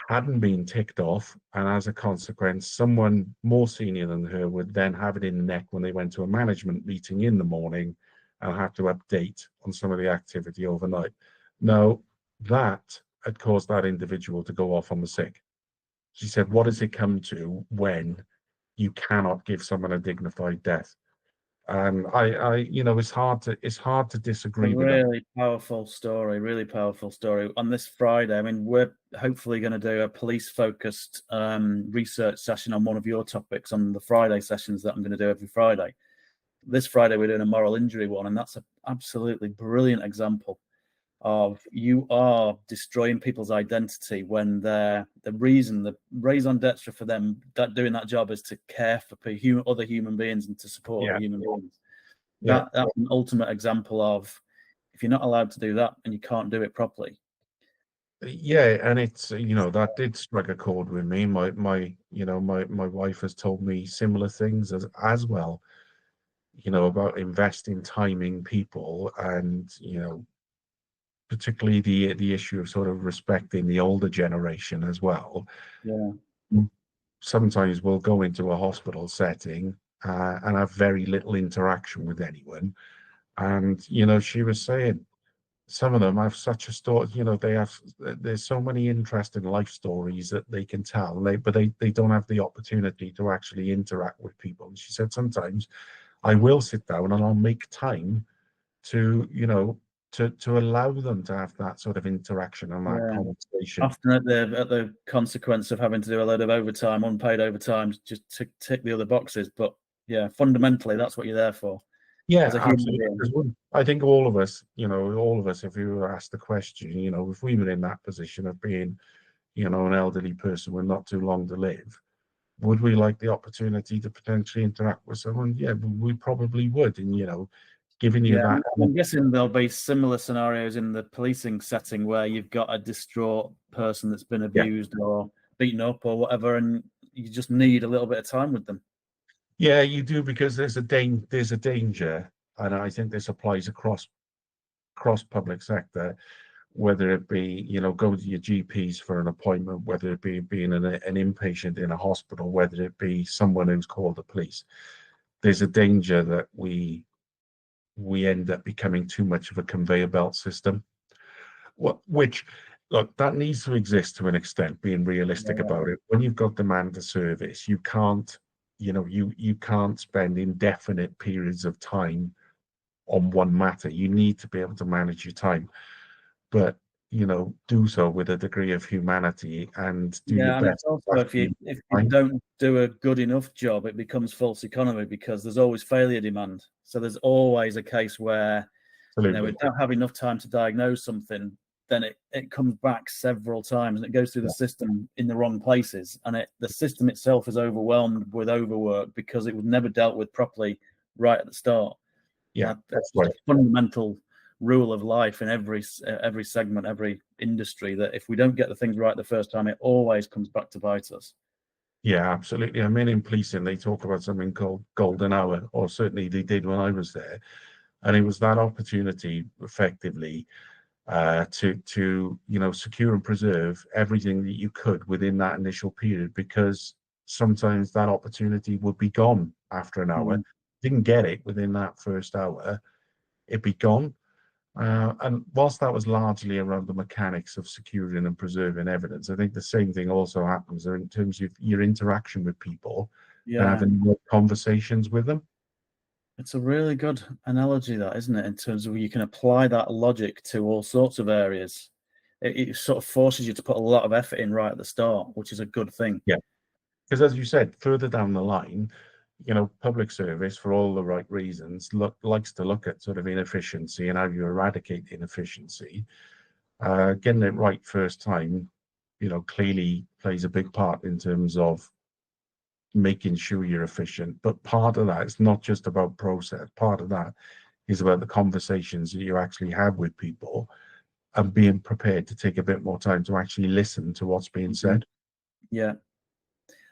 hadn't been ticked off, and as a consequence, someone more senior than her would then have it in the neck when they went to a management meeting in the morning and have to update on some of the activity overnight. Now, that had caused that individual to go off on the sick. She said, what does it come to when you cannot give someone a dignified death? And it's hard to A disagree with that. really powerful story, really powerful story. On this Friday, I mean, we're hopefully going to do a police-focused research session on one of your topics on the Friday sessions that I'm going to do every Friday. This Friday, we're doing a moral injury one, and that's an absolutely brilliant example of you are destroying people's identity when the raison d'etre for them doing that job is to care for other human beings and to support Yeah, other human beings. yeah. That's an ultimate example of, if you're not allowed to do that and you can't do it properly. Yeah, and it's that did strike a chord with me. My wife has told me similar things as well. About investing time in people, and particularly the issue of sort of respecting the older generation as well. Yeah, Sometimes we'll go into a hospital setting and have very little interaction with anyone. And she was saying, some of them have such a story, there's so many interesting life stories that they can tell, but they don't have the opportunity to actually interact with people. And she said, sometimes I will sit down and I'll make time to, to allow them to have that sort of interaction and that yeah. conversation. Often at the consequence of having to do a load of overtime, unpaid overtime, just to tick the other boxes. But Yeah, fundamentally, that's what you're there for Yeah, as a human absolutely. being. I think all of us, all of us, if we were asked the question, if we were in that position of being, an elderly person with not too long to live, would we like the opportunity to potentially interact with someone? Yeah, we probably would. And, giving you Yeah, that. I'm guessing there'll be similar scenarios in the policing setting where you've got a distraught person that's been Yeah. abused or beaten up or whatever, and you just need a little bit of time with them. Yeah, you do, because there's a danger, and I think this applies across public sector, whether it be, going to your GPs for an appointment, whether it be being an inpatient in a hospital, whether it be someone who's called the police. There's a danger that we end up becoming too much of a conveyor belt system. Which, look, that needs to exist to an extent, being realistic Yeah, about it. When you've got demand for service, you can't, you can't spend indefinite periods of time on one matter. You need to be able to manage your time, but do so with a degree of humanity and do your yeah, and best it's also to if you actually if you find. don't do a good enough job, it becomes false economy because there's always failure demand. So there's always a case where we Absolutely. don't have enough time to diagnose something, then it comes back several times and it goes through the Yeah, system in the wrong places. And the system itself is overwhelmed with overwork because it was never dealt with properly right at the start. yeah, That's that's just right. a fundamental rule of life in every segment, every industry, that if we don't get the things right the first time, it always comes back to bite us. Yeah, absolutely. I mean, in policing, they talk about something called golden hour, or certainly they did when I was there. And it was that opportunity, effectively, to secure and preserve everything that you could within that initial period, because sometimes that opportunity would be gone after an hour. Mm. Didn't get it within that first hour, it'd be gone. And whilst that was largely around the mechanics of securing and preserving evidence, I think the same thing also happens in terms of your interaction with people and Yeah, having conversations with them. it's a really good analogy, that, isn't it? In terms of you can apply that logic to all sorts of areas. It sort of forces you to put a lot of effort in right at the start, which is a good thing. Yeah, because as you said, further down the line, public service, for all the right reasons, likes to look at sort of inefficiency and how you eradicate inefficiency. Getting it right first time, clearly plays a big part in terms of making sure you're efficient. But part of that is not just about process. Part of that is about the conversations that you actually have with people and being prepared to take a bit more time to actually listen to what's being Mhm. said. Yeah.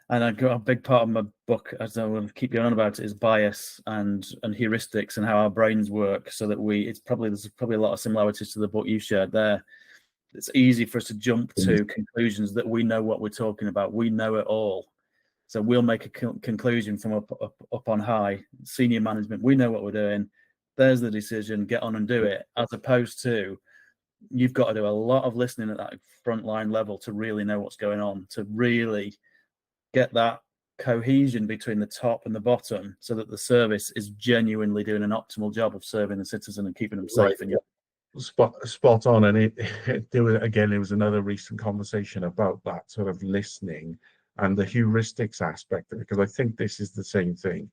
And I got a big part of my book, as I will keep going on about it, is bias and heuristics and how our brains work. So that there's probably a lot of similarities to the book you shared there. It's easy for us to jump to conclusions that we know what we're talking about. We know it all. So we'll make a conclusion from up on high, senior management. We know what we're doing. There's the decision. Get on and do it. As opposed to, you've got to do a lot of listening at that frontline level to really know what's going on, to really get that cohesion between the top and the bottom, so that the service is genuinely doing an optimal job of serving the citizen and keeping them Right. safe. And Spot on. And there was another recent conversation about that sort of listening and the heuristics aspect of it, because I think this is the same thing.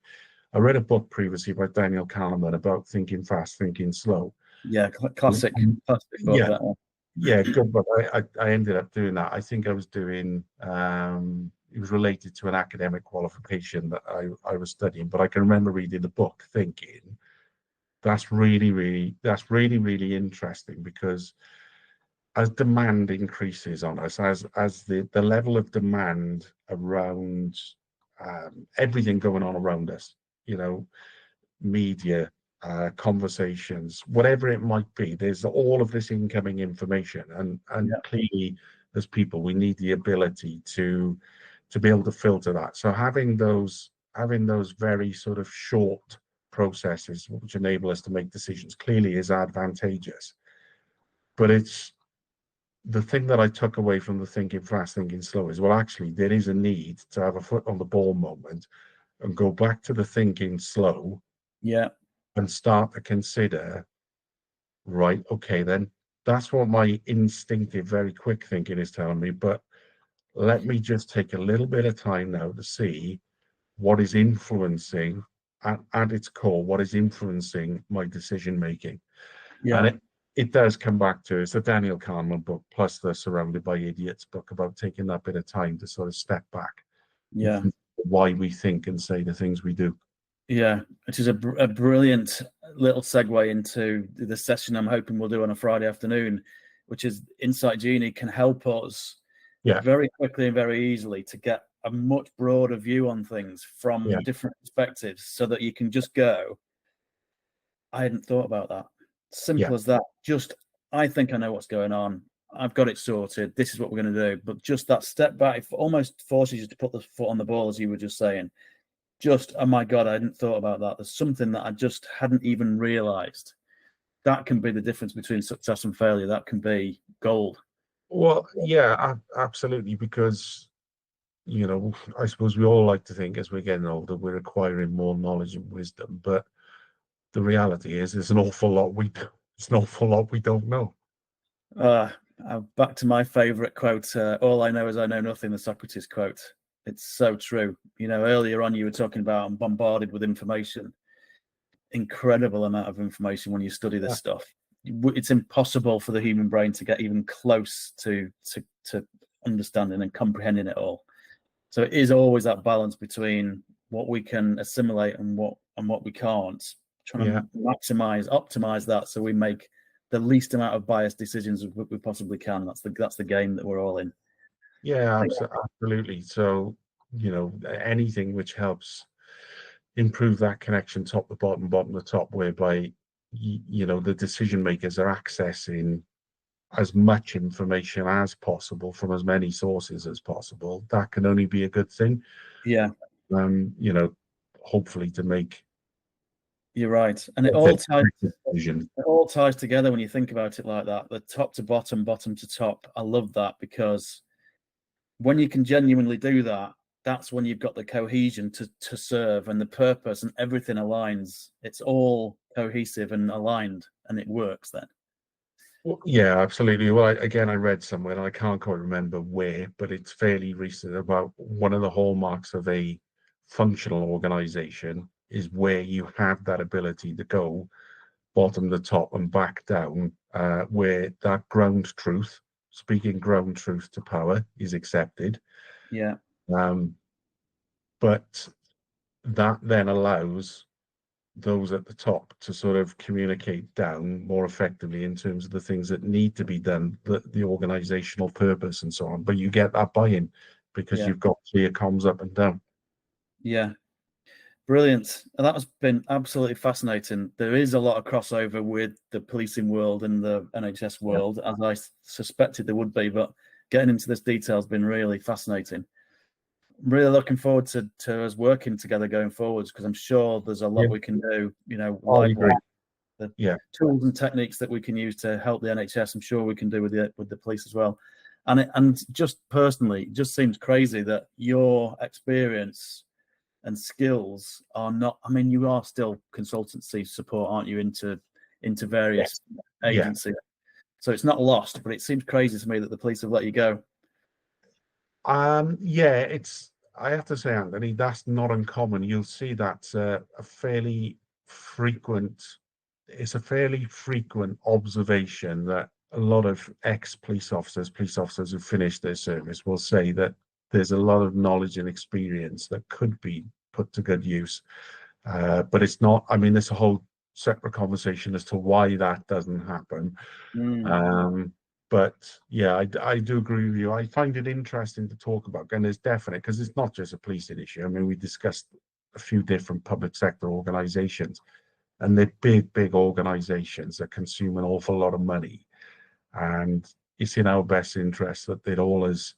I read a book previously by Daniel Kahneman about thinking fast, thinking slow. yeah, classic book, Yeah, that one. yeah, good. But I ended up doing that. I think I was doing, it was related to an academic qualification that I was studying, but I can remember reading the book thinking, that's really, really interesting, because as demand increases on us, as the level of demand around everything going on around us, you know, media, conversations, whatever it might be, there's all of this incoming information, and Yeah. clearly, as people, we need the ability to be able to filter that. So having those very sort of short processes which enable us to make decisions clearly is advantageous. But it's the thing that I took away from the thinking fast, thinking slow is, well, actually, there is a need to have a foot on the ball moment and go back to the thinking slow Yeah. and start to consider, right, okay, then that's what my instinctive, very quick thinking is telling me. But let me just take a little bit of time now to see what is influencing at its core, what is influencing my decision making. And Yeah, it does come back to, it's the Daniel Kahneman book, plus the Surrounded by Idiots book, about taking that bit of time to sort of step back and yeah, why we think and say the things we do. yeah. Which is a brilliant little segue into the session I'm hoping we'll do on a Friday afternoon, which is Insight Genie can help us Yeah, very quickly and very easily to get a much broader view on things yeah, from different perspectives, so that you can just go, I hadn't thought about that. yeah. Simple as that. Just, I think I know what's going on. I've got it sorted. This is what we're going to do. But just that step back, it almost forces you to put the foot on the ball, as you were just saying. Just, oh my God, I hadn't thought about that. There's something that I just hadn't even realized. That can be the difference between success and failure. That can be gold. Well, yeah, absolutely. Because, I suppose we all like to think as we're getting older, we're acquiring more knowledge and wisdom. But the reality is, there's an awful lot it's an awful lot we don't know. Back to my favorite quote, all I know is I know nothing, the Socrates quote. It's so true. Earlier on you were talking about I'm bombarded with information, incredible amount of information when you study this Yeah, stuff. It's impossible for the human brain to get even close to understanding and comprehending it all. So it is always that balance between what we can assimilate and what we can't, trying yeah, to optimize that, so we make the least amount of biased decisions we possibly can. That's the game that we're all in. yeah, I think. absolutely. So, anything which helps improve that connection top to bottom, bottom to top, whereby the decision makers are accessing as much information as possible from as many sources as possible. That can only be a good thing. Yeah, Um, you know, hopefully to make you're right, and it all ties. effective decisions. It all ties together when you think about it like that. The top to bottom, bottom to top. I love that, because when you can genuinely do that, that's when you've got the cohesion to serve, and the purpose, and everything aligns. It's all cohesive and aligned, and it works then. Well, yeah, absolutely. Well, again, I read somewhere, and I can't quite remember where, but it's fairly recent, about one of the hallmarks of a functional organization is where you have that ability to go bottom to top and back down, where that ground truth, speaking ground truth to power, is accepted. Yeah, Um, but that then allows those at the top to sort of communicate down more effectively in terms of the things that need to be done, the organizational purpose and so on. But you get that buy-in because yeah, you've got clear comms up and down. yeah. Brilliant. And that has been absolutely fascinating. There is a lot of crossover with the policing world and the NHS Yeah. world, as I suspected there would be, but getting into this detail has been really fascinating. Really looking forward to us working together going forwards, because I'm sure there's a Yeah, lot we can do, I likewise. agree. The Yeah, tools and techniques that we can use to help the NHS, I'm sure we can do with the police as well. And just personally, it just seems crazy that your experience and skills are not. I mean, you are still consultancy support, aren't you, into various yes, yeah. agencies? So it's not lost, but it seems crazy to me that the police have let you go. Yeah, I have to say, Anthony, that's not uncommon. You'll see that it's a fairly frequent observation that a lot of ex-police officers, police officers who finish their service will say that there's a lot of knowledge and experience that could be put to good use. But it's not, I mean, there's a whole separate conversation as to why that doesn't happen. Mm, Um, but yeah, I do agree with you. I find it interesting to talk about, and it's definite because it's not just a policing issue. I mean, we discussed a few different public sector organizations, and they're big, big organizations that consume an awful lot of money. And it's in our best interest that they're all as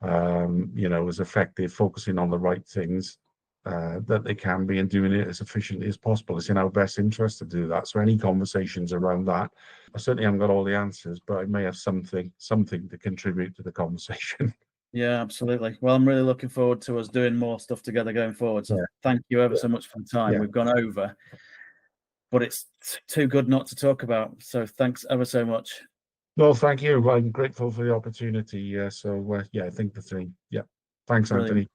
effective, focusing on the right things that they can be, and doing it as efficiently as possible. It's in our best interest to do that. So any conversations around that, I certainly haven't got all the answers, but I may have something to contribute to the conversation. yeah, absolutely. Well, I'm really looking forward to us doing more stuff together going forward. So Yeah, thank you ever so much for the time. yeah. We've gone over, but it's too good not to talk about. So thanks ever so much. Well, thank you. I'm grateful for the opportunity. Yeah, I think the thing. Yeah. Thanks, Brilliant. Anthony.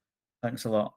Thanks a lot.